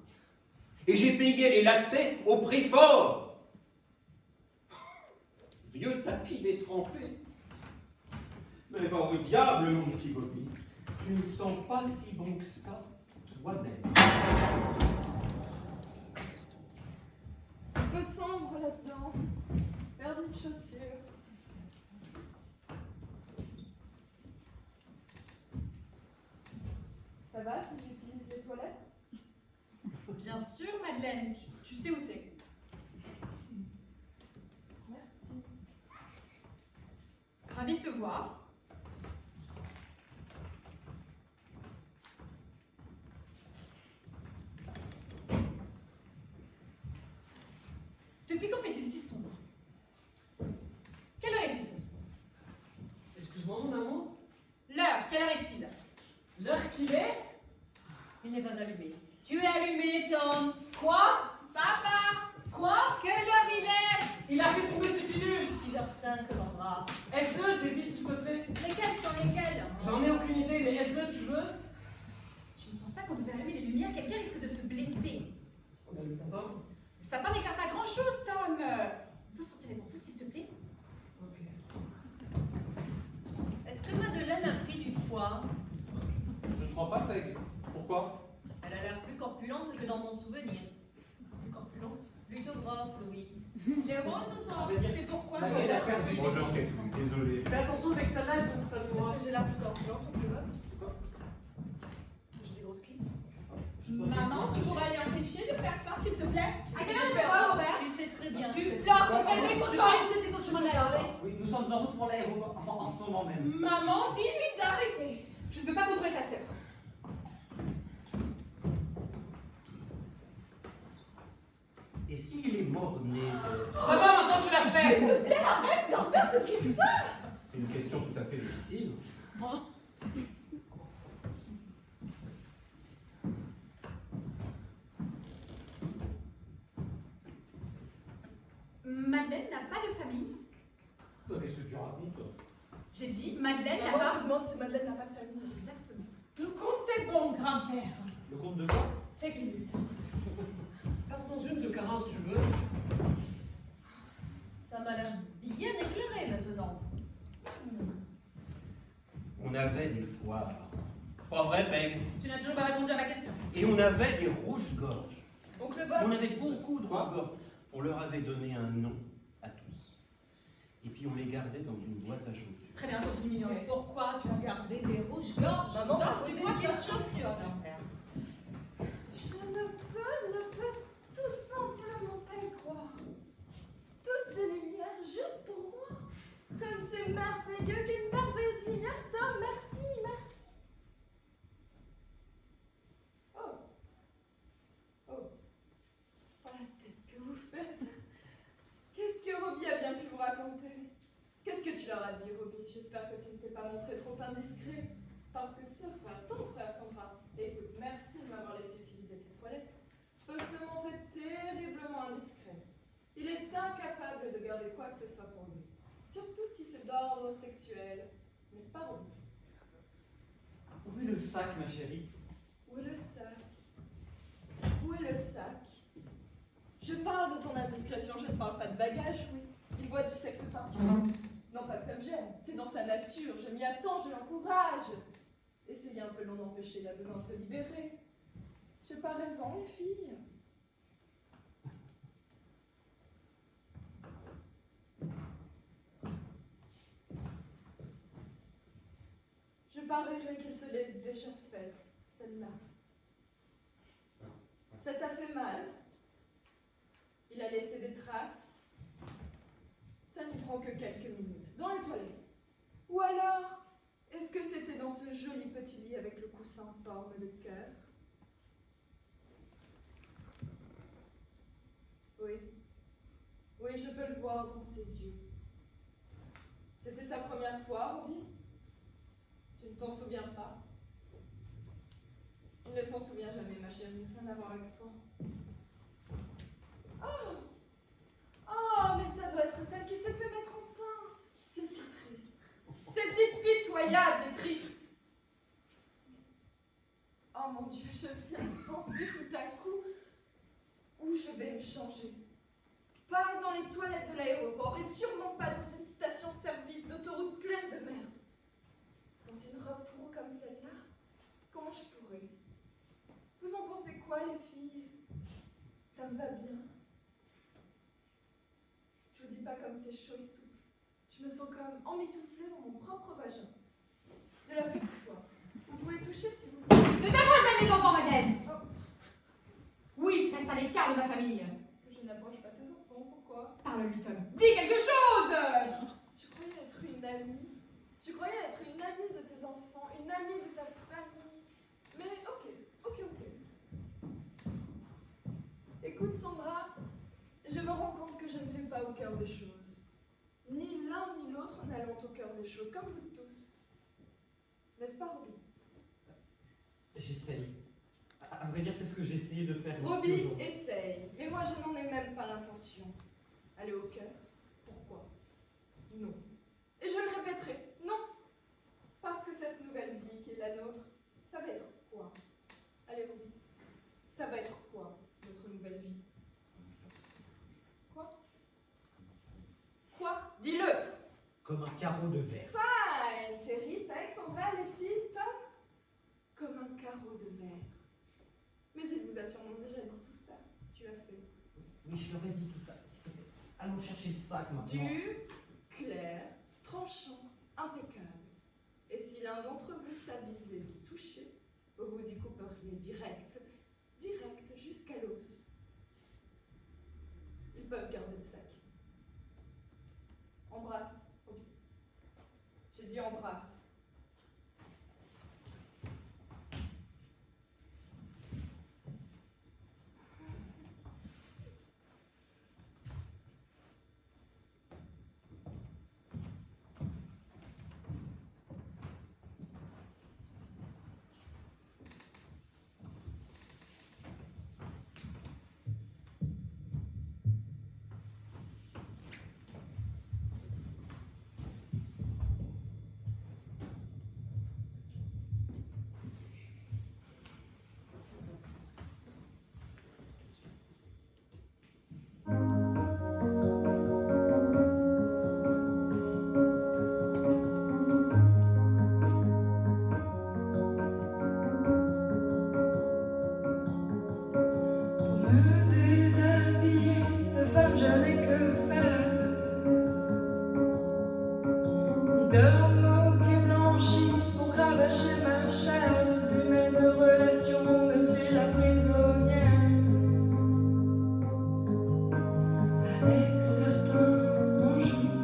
Et j'ai payé les lacets au prix fort. Vieux tapis détrempé. Mais va au diable, mon petit Bobby. Tu ne sens pas si bon que ça, toi-même. Un peu sombre là-dedans. Perdu une chaussure. Ça va si j'utilise les toilettes? Bien sûr, Madeleine, tu sais où c'est. Merci. Ravie de te voir. Depuis quand fait-il si sombre? Quelle heure est-il? Excuse-moi, mon amour. L'heure, quelle heure est-il? L'heure qu'il est? Il n'est pas allumé. Tu es allumé, Tom. Quoi? Papa? Quoi? Quelle heure il est? Il a fait tomber ses pilules. 6h05, Sandra. Aide-le, Debbie, s'il te plaît. Lesquelles sont lesquelles? J'en ai aucune idée, mais aide-le, tu veux? Je ne pense pas qu'on devait allumer les lumières, quelqu'un risque de se blesser. On a le sapin. Le sapin n'éclaire pas grand-chose, Tom. On peut sortir les ampoules, s'il te plaît? Ok. Est-ce que Madeleine a pris du poids? Je ne crois pas, Peg. Pourquoi? Elle a l'air plus corpulente que dans mon souvenir. Plus corpulente. Plutôt grosse, oui. Les roses sont. C'est pourquoi La ça tête a perdu. Oh, je sais plus, désolé. Fais attention avec celle-là, elles sont pour ça de moi. Est-ce que j'ai l'air plus corpulente ou plus bas? Quoi? J'ai des grosses cuisses. Maman, tu pourrais aller empêcher de faire ça, s'il te plaît? À quelle heure tu vas, Robert? Tu sais très bien. Tu ce que flirtes, c'est. c'est vrai, pourtant, vous étiez sur le chemin de l'aéroport. Oui, nous sommes en route pour l'aéroport en ce moment même. Maman, dis-lui d'arrêter. Je ne peux pas contrôler ta sœur. Et s'il est mort-né de... Papa, maintenant tu l'as fait. S'il te plaît, arrête d'emmerder qui ça. C'est une question tout à fait légitime. Madeleine n'a pas de famille. Qu'est-ce que tu racontes? J'ai dit, Madeleine n'a Maman pas. te demande si Madeleine n'a pas de famille. Exactement. Le compte est bon, grand-père. Le compte de quoi? C'est pilules. Passe-moi une de 40, tu veux? Ça m'a l'air bien éclairé maintenant. On avait ivoire. Pas vrai, Peg? Tu n'as toujours pas répondu à ma question. Et on avait des rouges-gorges. Oncle On Bob, avait beaucoup de rouges-gorges. On leur avait donné un nom à tous. Et puis on les gardait dans une boîte à chaussures. Très bien, continue Mais m'ignorer. pourquoi tu as gardé des rouges-gorges maman, t'as dans posé une une boîte à question. chaussures? Je ne peux tout simplement pas y croire. Toutes ces lumières juste pour moi. Comme c'est merveilleux qu'une merveilleuse lumière tombe. Merci, merci. Oh. Oh. Oh la tête que vous faites. Qu'est-ce que Robbie a bien pu vous raconter? Qu'est-ce que tu leur as dit, Robbie? J'espère que tu ne t'es pas montré trop indiscret. Parce que ce frère, ton frère Sandra, écoute, merci de m'avoir laissé utiliser tes toilettes, peut se montrer terriblement indiscret. Il est incapable de garder quoi que ce soit pour lui. Surtout si c'est d'ordre sexuel. N'est-ce pas, Robbie? Où est le sac, ma chérie? Où est le sac? Où est le sac? Je parle de ton indiscrétion, je ne parle pas de bagage, oui. Il voit du sexe partout. Non pas que ça me gêne, c'est dans sa nature, je m'y attends, je l'encourage. Essayez un peu l'on empêcher, il a besoin de se libérer. J'ai pas raison, les filles. Je parierais qu'il se l'est déjà faite, celle-là. Ça t'a fait mal? Il a laissé des traces? Ça ne prend que quelques minutes. Dans les toilettes. Ou alors, est-ce que c'était dans ce joli petit lit avec le coussin en forme de cœur? Oui. Oui, je peux le voir dans ses yeux. C'était sa première fois, Robbie? Tu ne t'en souviens pas? Il ne s'en souvient jamais, ma chérie. Rien à voir avec toi. Oh! Oh, mais ça doit être celle qui s'est fait mettre enceinte. C'est si triste. C'est si pitoyable et triste. Oh mon Dieu, je viens de penser tout à coup où je vais me changer. Pas dans les toilettes de l'aéroport et sûrement pas dans une station-service d'autoroute pleine de merde. Dans une robe fourreau comme celle-là, comment je pourrais? Vous en pensez quoi, les filles? Ça me va bien. Je vous dis pas comme c'est chaud et souple. Je me sens comme emmitouflée dans mon propre vagin. De la plus que soit. Vous pouvez toucher si vous voulez. Ne t'approche pas de mes enfants, Madeleine! Oh, Oui, reste à l'écart de ma famille. que je n'approche pas tes enfants, pourquoi? Parle-lui, Tom. Dis quelque chose! Je croyais être une amie. Je croyais être une amie de tes enfants, une amie de ta famille. Mais ok. Écoute, Sandra, je me rends compte que je ne vais pas au cœur des choses. Ni l'un ni l'autre n'allons au cœur des choses, comme vous tous. N'est-ce pas, Robbie? J'essaye. À vrai dire, c'est ce que j'ai essayé de faire ici Robbie aujourd'hui. essaye, mais moi je n'en ai même pas l'intention. Aller au cœur? Pourquoi? Non. Et je le répéterai, non. Parce que cette nouvelle vie qui est la nôtre, ça va être quoi? Allez, Robbie, ça va être quoi, notre nouvelle vie? Quoi? Quoi? Dis-le! Comme un carreau de verre. Fine! Terry, Peg, Sandra, les filles, Tom? Comme un carreau de verre. Mais il vous a sûrement déjà dit tout ça. Tu l'as fait. Oui, je leur ai dit tout ça. S'il te plaît, allons chercher le sac maintenant. Dur, clair, tranchant, impeccable. Et si l'un d'entre vous s'avisait d'y toucher, vous y couperiez direct jusqu'à l'os. Ils peuvent garder le sac. Embrasse, Robbie. J'ai dit embrasse. chair d'humaines relations, me suis la prisonnière. Avec certains on jouit,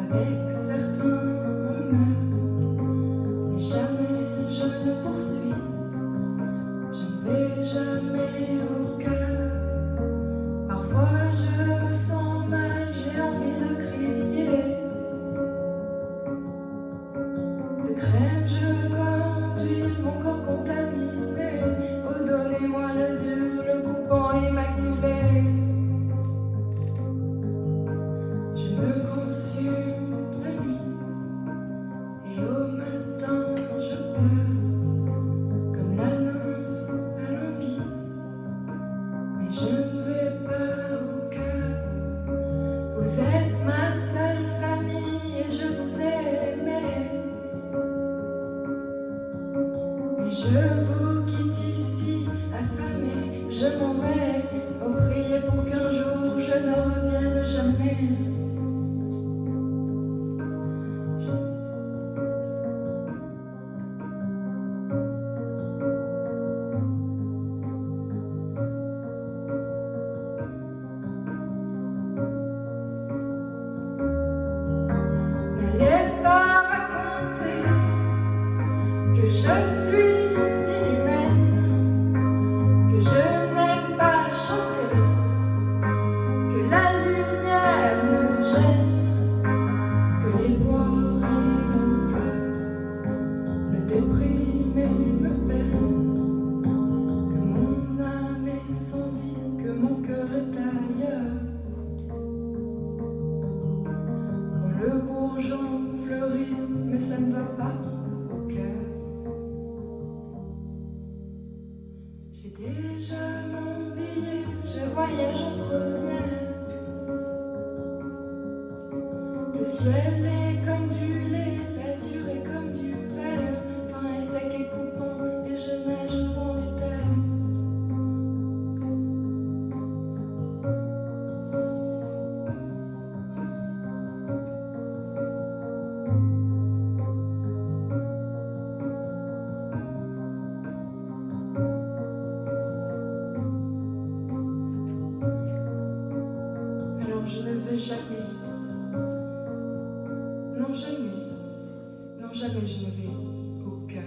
avec certains on meurt, mais jamais je ne poursuis, je ne vais jamais au cœur. Parfois je me sens mal, j'ai envie de crier. De crème je dois enduire mon corps contaminé. Oh donnez-moi le dur, le coupant, l'immaculé. Je me consume la nuit et au matin je pleure comme la nymphe à l'anguille. Mais je ne vais pas au cœur. Vous êtes ma seule famille et je vous ai aimé. Mais je vous quitte ici affamé. Je m'en vais, oh priez pour qu'un jour je ne revienne jamais. N'allez pas raconter que je suis inhumaine, que je n'aime pas chanter, que la lumière me gêne, que les bois en fleurs me dépriment et me peinent, que mon âme est sans vie, que mon cœur est ailleurs. Quand le bourgeon fleurit, mais ça ne va pas au cœur. J'ai déjà mon billet, je voyage en première. Le ciel est comme du lait, l'azur est comme du verre, fin et sec et coupant, et je nage dans les terres. Alors je ne veux jamais, non jamais, non jamais je ne vais au cœur.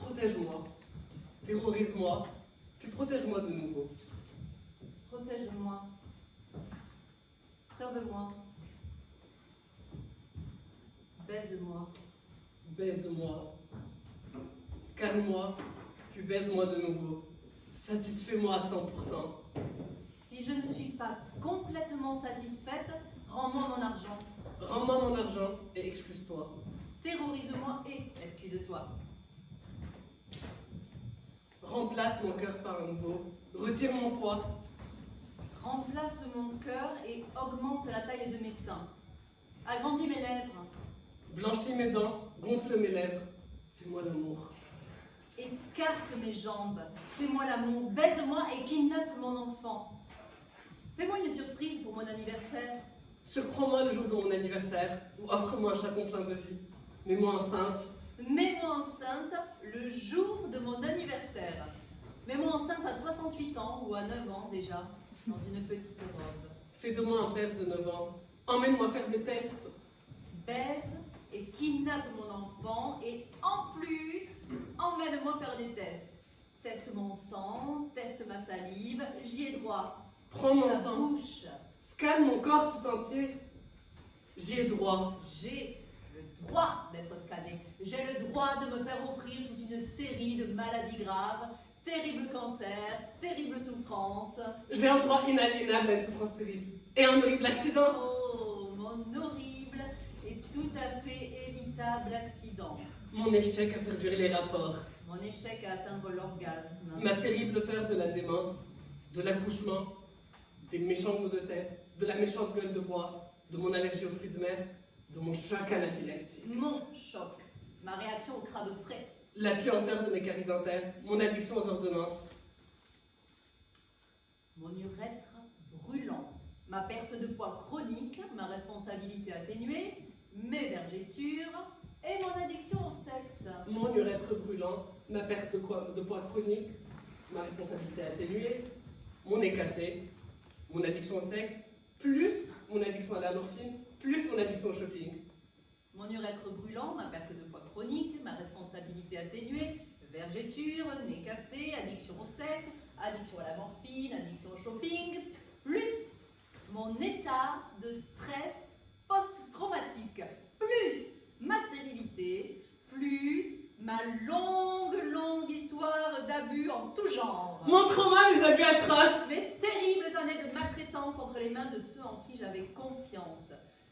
Protège-moi, terrorise-moi, puis protège-moi de nouveau. Protège-moi. Sauve-moi. Baise-moi. Baise-moi. Scanne-moi, puis Puis baise-moi de nouveau. Satisfais-moi à 100%. Si je ne suis pas complètement satisfaite, rends-moi mon argent. Rends-moi mon argent et excuse-toi. Terrorise-moi et excuse-toi. Remplace mon cœur par un nouveau. Retire mon foie. Remplace mon cœur et augmente la taille de mes seins. Agrandis mes lèvres. Blanchis mes dents. Gonfle mes lèvres. Fais-moi l'amour. Écarte mes jambes. Fais-moi l'amour. Baise-moi et kidnappe mon enfant. Fais-moi une surprise pour mon anniversaire. Surprends-moi le jour de mon anniversaire ou offre-moi un chaton plein de vie. Mets-moi enceinte. Mets-moi enceinte le jour de mon anniversaire. Mets-moi enceinte à 68 ans ou à 9 ans déjà, dans une petite robe. Fais de moi un père de 9 ans. Emmène-moi faire des tests. Baise et kidnappe mon enfant et en plus, emmène-moi faire des tests. Teste mon sang, teste ma salive, j'y ai droit. Prends mon Ma sang. bouche. Scanne mon corps tout entier. J'y ai droit. J'ai le droit d'être scanné. J'ai le droit de me faire offrir toute une série de maladies graves, terribles cancers, terribles souffrances. J'ai un droit inaliénable à une souffrance terrible. Et un horrible accident. Oh, mon horrible et tout à fait évitable accident. Mon échec à faire durer les rapports. Mon échec à atteindre l'orgasme. Ma terrible peur de la démence, de l'accouchement, des méchants maux de tête, de la méchante gueule de bois, de mon allergie aux fruits de mer, de mon choc anaphylactique. Mon choc. Ma réaction au crabe frais. La puanteur de mes caries dentaires, mon addiction aux ordonnances. Mon urètre brûlant. Ma perte de poids chronique. Ma responsabilité atténuée. Mes vergetures. Et mon addiction au sexe. Mon urètre brûlant, ma perte de poids chronique, ma responsabilité atténuée, mon nez cassé, mon addiction au sexe, plus mon addiction à la morphine, plus mon addiction au shopping. Mon urètre brûlant, ma perte de poids chronique, ma responsabilité atténuée, vergeture, nez cassé, addiction au sexe, addiction à la morphine, addiction au shopping, plus mon état de stress post-traumatique, plus ma stérilité, plus ma longue histoire d'abus en tout genre. Mon trauma, mes abus atroces. Les terribles années de maltraitance entre les mains de ceux en qui j'avais confiance.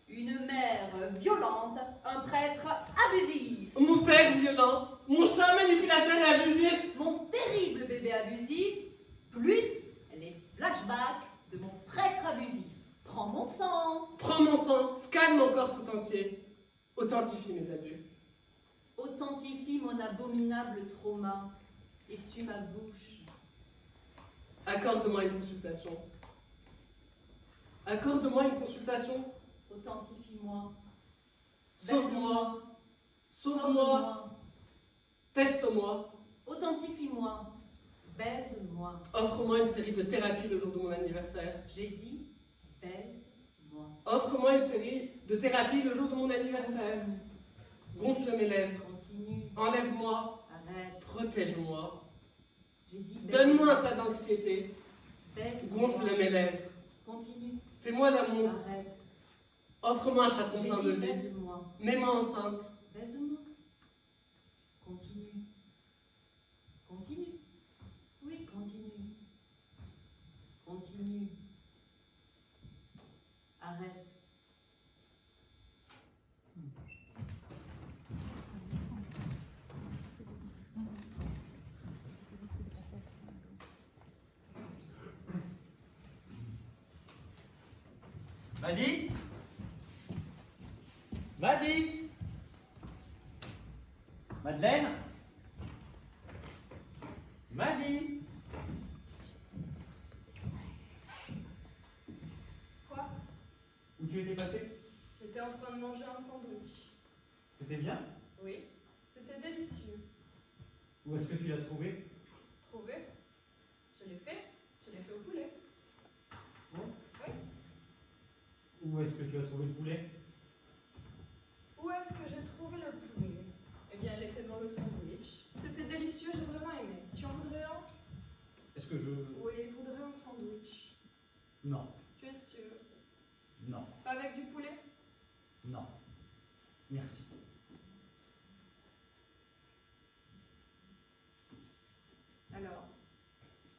Une mère violente, un prêtre abusif. Mon père violent, mon chat manipulateur et abusif. Mon terrible bébé abusif, plus les flashbacks de mon prêtre abusif. Prends mon sang. Prends mon sang, scanne mon corps tout entier. Authentifie mes abus. Authentifie mon abominable trauma. Essuie ma bouche. Accorde-moi une consultation. Accorde-moi une consultation. Authentifie-moi. Sauve-moi. Sauve-moi. Teste-moi. Authentifie-moi. Baise-moi. Offre-moi une série de thérapies le jour de mon anniversaire. J'ai dit baise-moi. Offre-moi une série de thérapies le jour de mon anniversaire. Gonfle mes lèvres. Continue. Enlève-moi. Arrête. Protège-moi. J'ai dit Donne-moi un tas d'anxiété. baise-moi. Gonfle mes lèvres. Continue. Fais-moi l'amour. Arrête. Offre-moi un chaton J'ai plein de dit vie. baise-moi. Mets-moi enceinte. Baise-moi. Continue. Continue. Oui, continue. Continue. Arrête. Maddy? Maddy? Madeleine? Maddy? Quoi? Où tu étais passé? J'étais en train de manger un sandwich. C'était bien? Oui, c'était délicieux. Où est-ce que tu l'as trouvé? Trouvé? Je l'ai fait au poulet. Où est-ce que tu as trouvé le poulet? Où est-ce que j'ai trouvé le poulet? Eh bien, elle était dans le sandwich. C'était délicieux, j'ai vraiment aimé. Tu en voudrais un? Est-ce que je... Oui, il voudrait un sandwich. Non. Tu es sûr? Non. Pas avec du poulet? Non. Merci.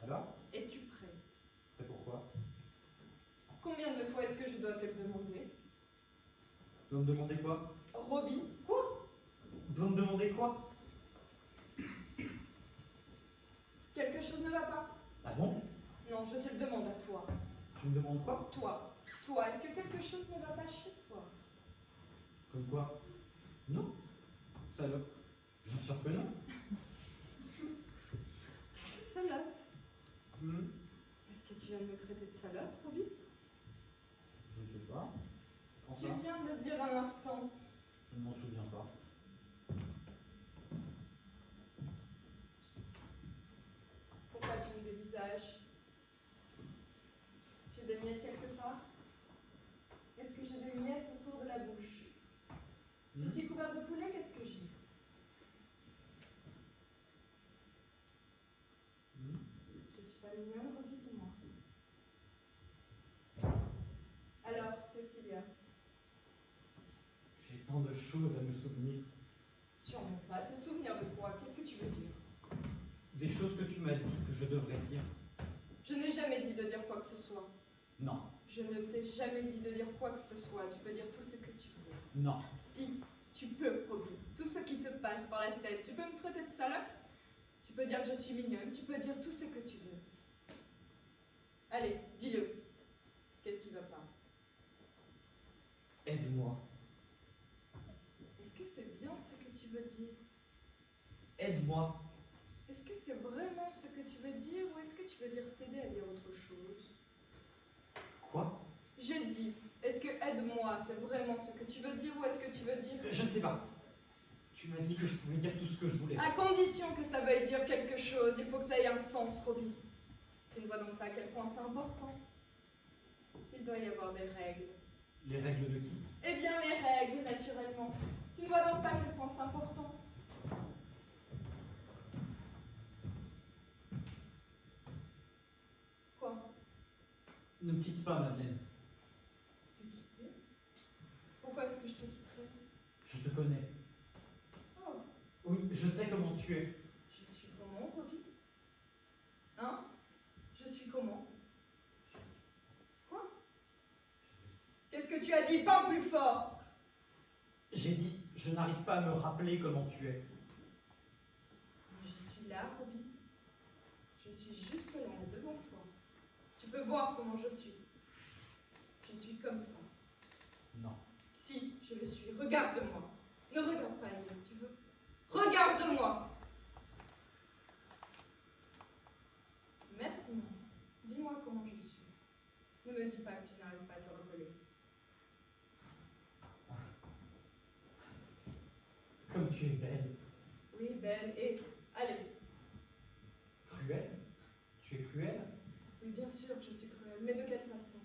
Là, Es-tu prêt? c'est pourquoi? Combien de fois est-ce que je dois te le demander? Tu dois me demander quoi? Robbie, Tu dois me demander quoi? quelque chose ne va pas? Ah bon? Non, je te le demande à toi. Tu me demandes quoi? Toi, est-ce que quelque chose ne va pas chez toi? Comme quoi? Non. Salope. Bien sûr que non. Salope. Hmm. Est-ce que tu viens de me traiter de salope, Robbie? Je ne sais pas. Quand Tu ça? viens de le dire un instant. Je ne m'en souviens pas. Pourquoi tu me dévisages? J'ai des miettes quelque part? Est-ce que j'ai des miettes autour de la bouche? Je suis couverte de poulet, qu'est-ce que j'ai? Je suis pas mignonne, Robbie, dis-moi. Alors, qu'est-ce qu'il y a? J'ai tant de choses à me souvenir. Sûrement pas. Te souvenir de quoi? Qu'est-ce que tu veux dire? Des choses que tu m'as dit que je devrais dire. Je n'ai jamais dit de dire quoi que ce soit. Non. Je ne t'ai jamais dit de dire quoi que ce soit. Tu peux dire tout ce que tu veux. Non. Si, tu peux, Robbie. Tout ce qui te passe par la tête. Tu peux me traiter de salope. Tu peux dire que je suis mignonne. Tu peux dire tout ce que tu veux. Allez, dis-le. Qu'est-ce qui va pas? Aide-moi. Est-ce que c'est bien ce que tu veux dire? Aide-moi. Est-ce que c'est vraiment ce que tu veux dire ou est-ce que tu veux dire t'aider à dire autre chose? Quoi? J'ai dit, est-ce que aide-moi, c'est vraiment ce que tu veux dire ou est-ce que tu veux dire... Je ne sais pas. Tu m'as dit que je pouvais dire tout ce que je voulais. À condition que ça veuille dire quelque chose, il faut que ça ait un sens, Robbie. Tu ne vois donc pas à quel point c'est important. Il doit y avoir des règles. Les règles de qui? Eh bien, les règles, naturellement. Tu ne vois donc pas à quel point c'est important. Quoi? Ne me quitte pas, Madeleine. Te quitter? Pourquoi est-ce que je te quitterais? Je te connais. Oh, Oui, je sais comment tu es. je suis comment, Robbie? Hein? Je suis comment? Quoi? Qu'est-ce que tu as dit? Parle plus fort! J'ai dit, je n'arrive pas à me rappeler comment tu es. Je suis là, Robbie. Je suis juste là, devant toi. Tu peux voir comment je suis. Je suis comme ça. Non. Si, je le suis. Regarde-moi. Ne regarde pas ailleurs, tu veux. Regarde-moi. Maintenant, dis-moi comment je suis. Ne me dis pas que tu n'arrives pas à te recoller. Comme tu es belle. Oui, belle, et allez. Cruelle. Tu es cruelle? Oui, bien sûr que je suis cruelle, mais de quelle façon?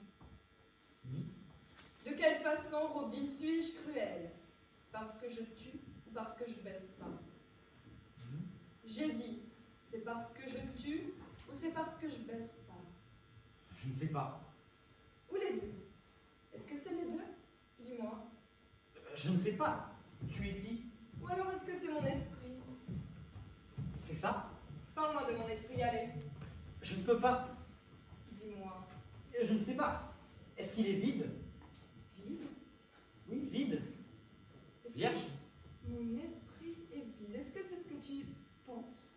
Oui. De quelle façon, Robbie, suis-je cruelle? Parce que je tue ou parce que je baisse pas? J'ai dit, c'est parce que je tue ou c'est parce que je baisse pas? Je ne sais pas. Ou les deux? Est-ce que c'est les deux? Dis-moi. Je ne sais pas. Tu es qui? Ou alors est-ce que c'est mon esprit? C'est ça? Parle-moi de mon esprit, allez. Je ne peux pas. Dis-moi. Je ne sais pas. Est-ce qu'il est vide? Vide? Oui, vide. Est-ce que Vierge? mon esprit est vide? Est-ce que c'est ce que tu penses?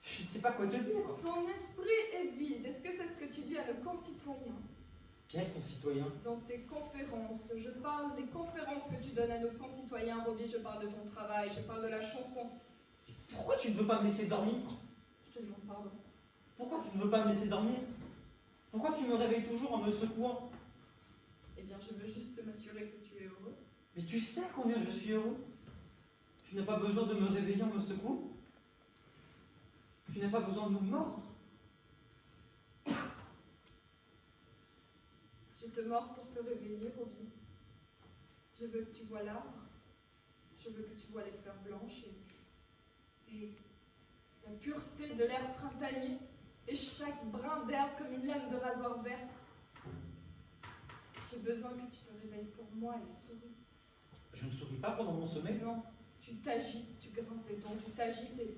Je ne sais pas quoi te dire. Son esprit est vide. Est-ce que c'est ce que tu dis à nos concitoyens? Quel concitoyen? Dans tes conférences, je parle des conférences que tu donnes à nos concitoyens, Robbie, je parle de ton travail, je parle de la chanson. Pourquoi tu ne veux pas me laisser dormir? Je te demande pardon. Pourquoi tu ne veux pas me laisser dormir? Pourquoi tu me réveilles toujours en me secouant? Eh bien, je veux juste m'assurer que tu es heureux. Mais tu sais combien je suis heureux? Tu n'as pas besoin de me réveiller en me secouant? Tu n'as pas besoin de me mordre? Je te mords pour te réveiller, Robbie. Je veux que tu vois l'arbre. Je veux que tu vois les fleurs blanches et la pureté de l'air printanier et chaque brin d'herbe comme une lame de rasoir verte. J'ai besoin que tu te réveilles pour moi et souris. Je ne souris pas pendant mon sommeil. Non, tu t'agites, tu grinces les dents, tu t'agites et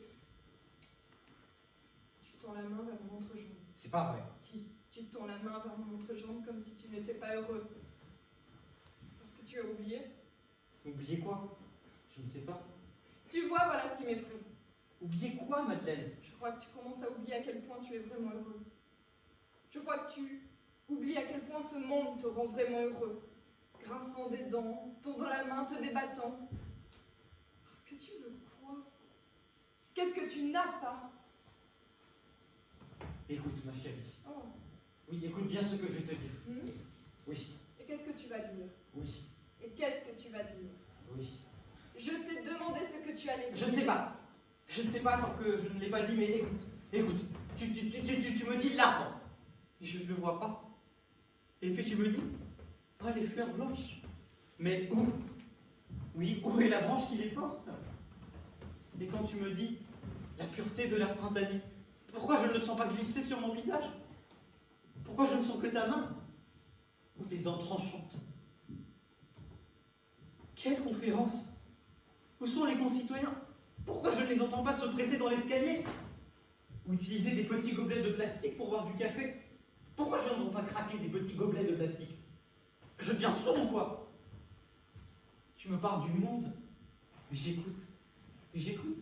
tu tends la main vers mon entrejambe. C'est pas vrai. Si tu tends la main vers mon entrejambe comme si tu n'étais pas heureux. Parce que tu as oublié. Oubliez quoi? Je ne sais pas. Tu vois, voilà ce qui m'effraie. Oubliez quoi, Madeleine? Je crois que tu commences à oublier à quel point tu es vraiment heureux. Je crois que tu oublies à quel point ce monde te rend vraiment heureux. Grinçant des dents, tendant la main, te débattant. Parce que tu veux quoi? Qu'est-ce que tu n'as pas? Écoute, ma chérie. Oh. Oui, écoute bien ce que je vais te dire. Hmm? Oui, Et qu'est-ce que tu vas dire? oui, Et qu'est-ce que tu vas dire? oui. Je t'ai demandé ce que tu allais dire. Je ne sais pas. Je ne sais pas tant que je ne l'ai pas dit, mais écoute. Écoute, tu me dis l'arbre. Et je ne le vois pas. Et puis tu me dis, oh les fleurs blanches. Mais où? Oui, où est la branche qui les porte? Et quand tu me dis la pureté de l'air printanier, pourquoi je ne le sens pas glisser sur mon visage? Pourquoi je ne sens que ta main? Ou tes dents tranchantes? Quelle conférence? Où sont les concitoyens? Pourquoi je ne les entends pas se presser dans l'escalier? Ou utiliser des petits gobelets de plastique pour boire du café? Pourquoi je n'entends pas craquer des petits gobelets de plastique? Je deviens sourd ou quoi? Tu me parles du monde, mais j'écoute, mais j'écoute.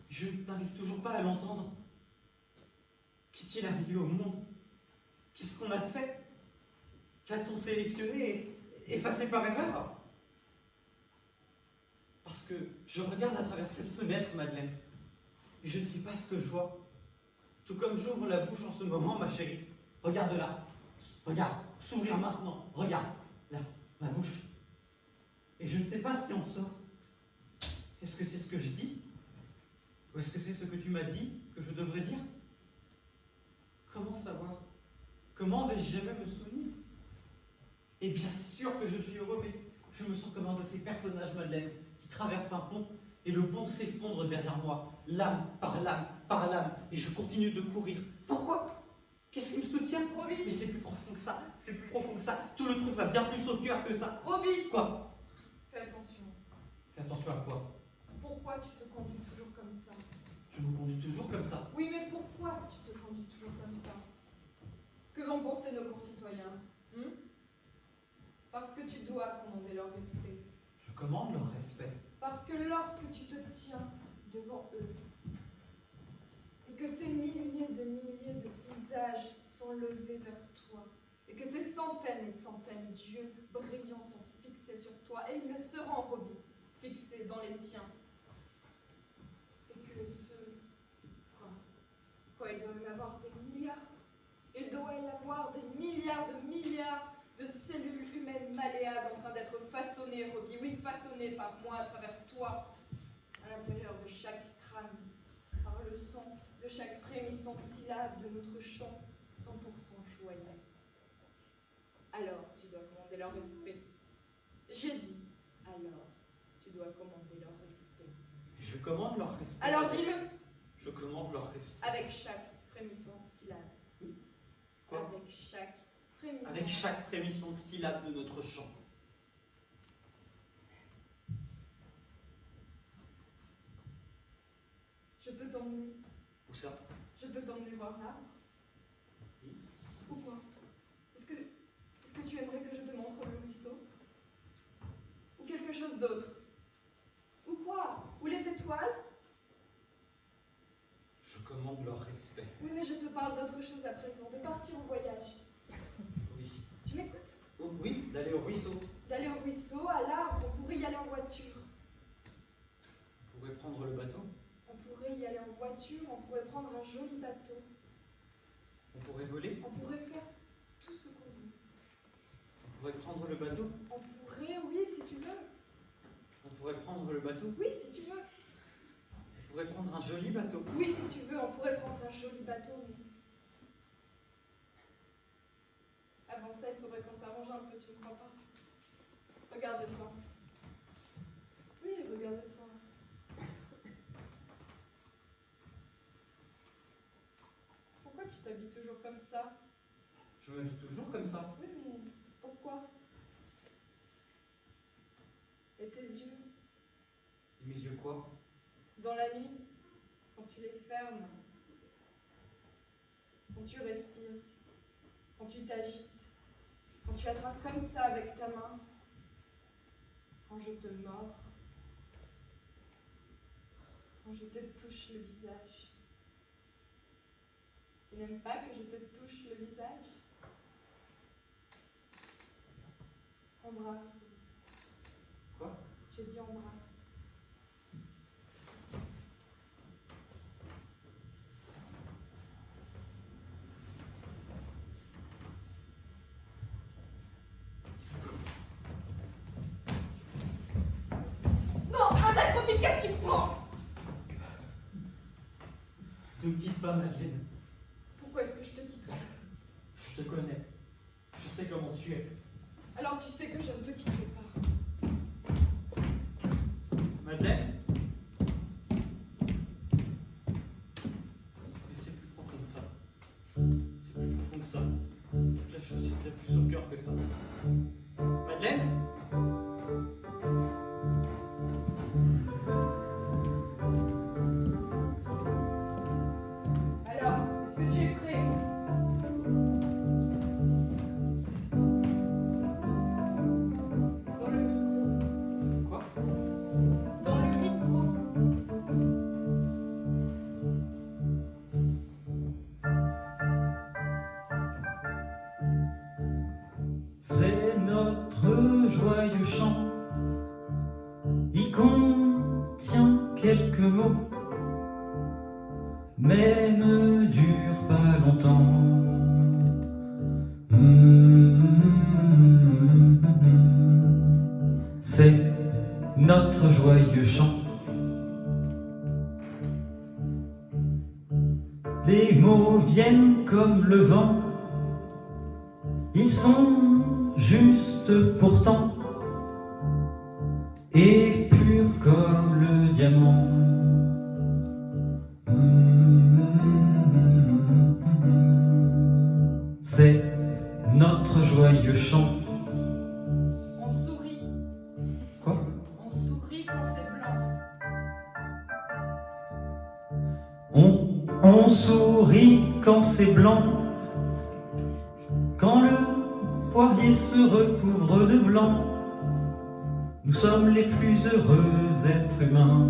Je n'arrive toujours pas à l'entendre. Qu'est-il arrivé au monde? Qu'est-ce qu'on a fait? Qu'a-t-on sélectionné et effacé par erreur? Parce que je regarde à travers cette fenêtre, Madeleine, et je ne sais pas ce que je vois. Tout comme j'ouvre la bouche en ce moment, ma chérie. Regarde là. Regarde. S'ouvrir maintenant. Regarde. Là. Ma bouche. Et je ne sais pas ce qui en sort. Est-ce que c'est ce que je dis? Ou est-ce que c'est ce que tu m'as dit que je devrais dire? Comment savoir? Comment vais-je jamais me souvenir? Et bien sûr que je suis heureux, mais je me sens comme un de ces personnages, Madeleine, qui traverse un pont et le pont s'effondre derrière moi, lame par lame par lame, et je continue de courir. Pourquoi? Qu'est-ce qui me soutient? Robbie, Mais c'est plus profond que ça, c'est plus profond que ça. Tout le truc va bien plus au cœur que ça. Robbie, Quoi? fais attention. Fais attention à quoi? Pourquoi tu te conduis toujours comme ça? Je me conduis toujours comme ça. Oui, mais pourquoi tu te conduis toujours comme ça? Que vont penser nos concitoyens? Parce que tu dois commander leur respect. Je commande leur respect. Parce que lorsque tu te tiens devant eux, et que ces milliers de visages sont levés vers toi, et que ces centaines et centaines d'yeux brillants sont fixés sur toi, et ils le seront, Robbie, fixés dans les tiens. Et que quoi, il doit y en avoir des milliards. Il doit y avoir des milliards de cellules humaines malléables en train d'être façonnées, Robbie. Oui, façonnées par moi, à travers toi, à l'intérieur de chaque crâne, par le son de chaque frémissante syllabe de notre chant 100% joyeux. Alors, tu dois commander leur respect. J'ai dit, alors, tu dois commander leur respect. Je commande leur respect. Alors dis-le, Je commande leur respect. avec chaque frémissante syllabe. Quoi? Avec chaque frémissante. Avec chaque frémissante syllabe de notre chant. Je peux t'emmener. Où ça? Je peux t'emmener voir l'arbre. Oui. Ou quoi? Est-ce que tu aimerais que je te montre le ruisseau? Ou quelque chose d'autre? Ou quoi? Ou les étoiles? Je commande leur respect. Oui, mais je te parle d'autre chose à présent, de partir en voyage. Oui. Tu m'écoutes? Oh, oui, d'aller au ruisseau. D'aller au ruisseau, à l'arbre, on pourrait y aller en voiture. On pourrait prendre le bateau. On pourrait y aller en voiture, on pourrait prendre un joli bateau. On pourrait voler. On pourrait faire tout ce qu'on veut. On pourrait prendre le bateau. On pourrait, oui, si tu veux. On pourrait prendre le bateau. Oui, si tu veux. On pourrait prendre un joli bateau. Oui, si tu veux, on pourrait prendre un joli bateau, mais... Avant ça, il faudrait qu'on t'arrange un peu, tu ne crois pas? Regarde-toi. Oui, regarde-toi. Pourquoi tu t'habilles toujours comme ça? Je m'habille toujours comme ça. Oui, mais pourquoi? Et tes yeux? Et mes yeux quoi? Dans la nuit, quand tu les fermes, quand tu respires, quand tu t'agites, quand tu attrapes comme ça avec ta main, quand je te mords, quand je te touche le visage. Tu n'aimes pas que je te touche le visage? Embrasse. Quoi? Je dis embrasse. Non, arrête, Roby, qu'est-ce qui te prend? Ne me quitte pas, Madeleine. Pourquoi est-ce que je te quitterai? Je te connais. Je sais comment tu es. Alors tu sais que je ne te quitterai pas. Madeleine? Mais c'est plus profond que ça. C'est plus profond que ça. La chose qui te plus au cœur que ça. Madeleine? Alors, est-ce que tu es prêt? Dans le micro. Quoi? Dans le micro. C'est notre joyeux chant. Il contient quelques mots, mais ne dure pas longtemps. C'est notre joyeux chant. Les mots viennent comme le vent. Ils sont justes pourtant et purs comme le diamant. C'est notre joyeux chant. On sourit. Quoi? On sourit quand c'est blanc. On sourit quand c'est blanc, quand le poirier se recouvre de blanc. Nous sommes les plus heureux êtres humains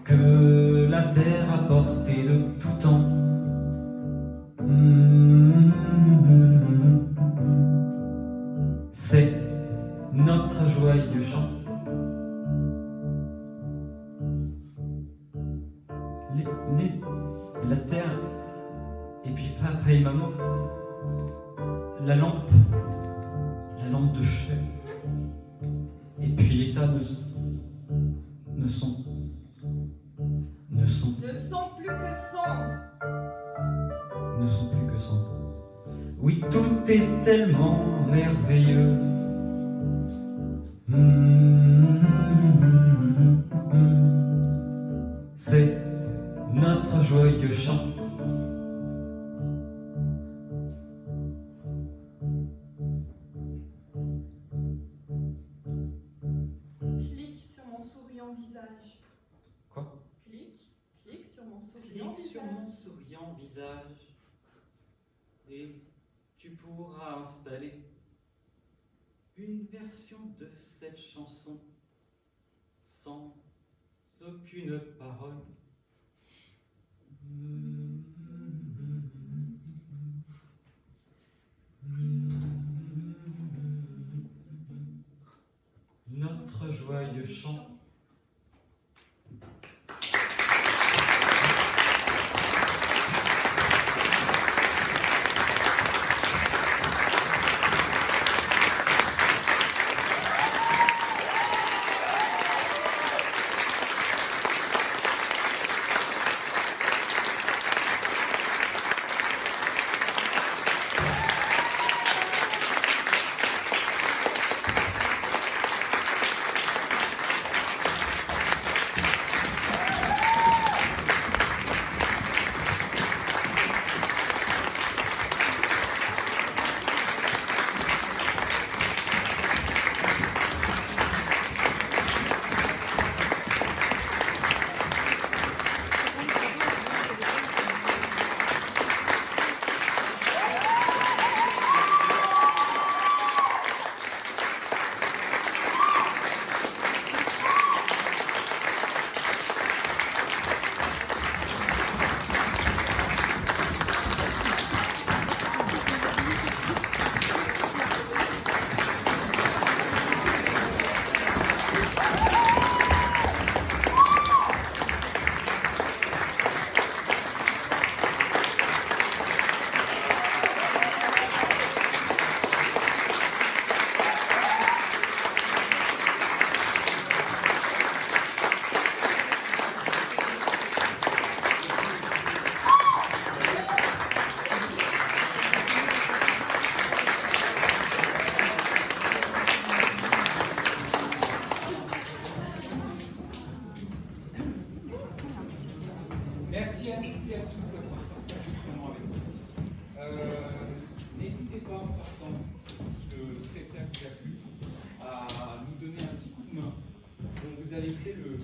que la terre a porté de tout temps. C'est notre joyeux chant. La terre, et puis papa et maman, la lampe de chevet, et puis les tas ne sont Ne sont plus que cendres. ne sont plus que cendres. Oui, tout est tellement merveilleux. C'est notre joyeux chant. Clique sur mon souriant visage. Quoi? Clique sur mon souriant Clique sur visage. mon souriant visage et tu pourras installer une version de cette chanson sans aucune parole. Notre joyeux chant.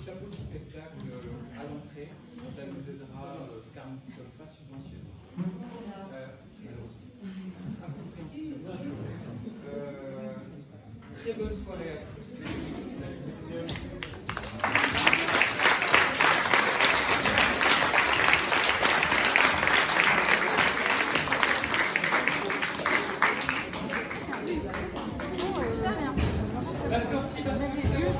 chapeau de spectacle à l'entrée. Ça nous aidera car nous ne sommes pas subventionnés. Malheureusement. Incompréhensible. Très bonne soirée à tous. La sortie va se faire.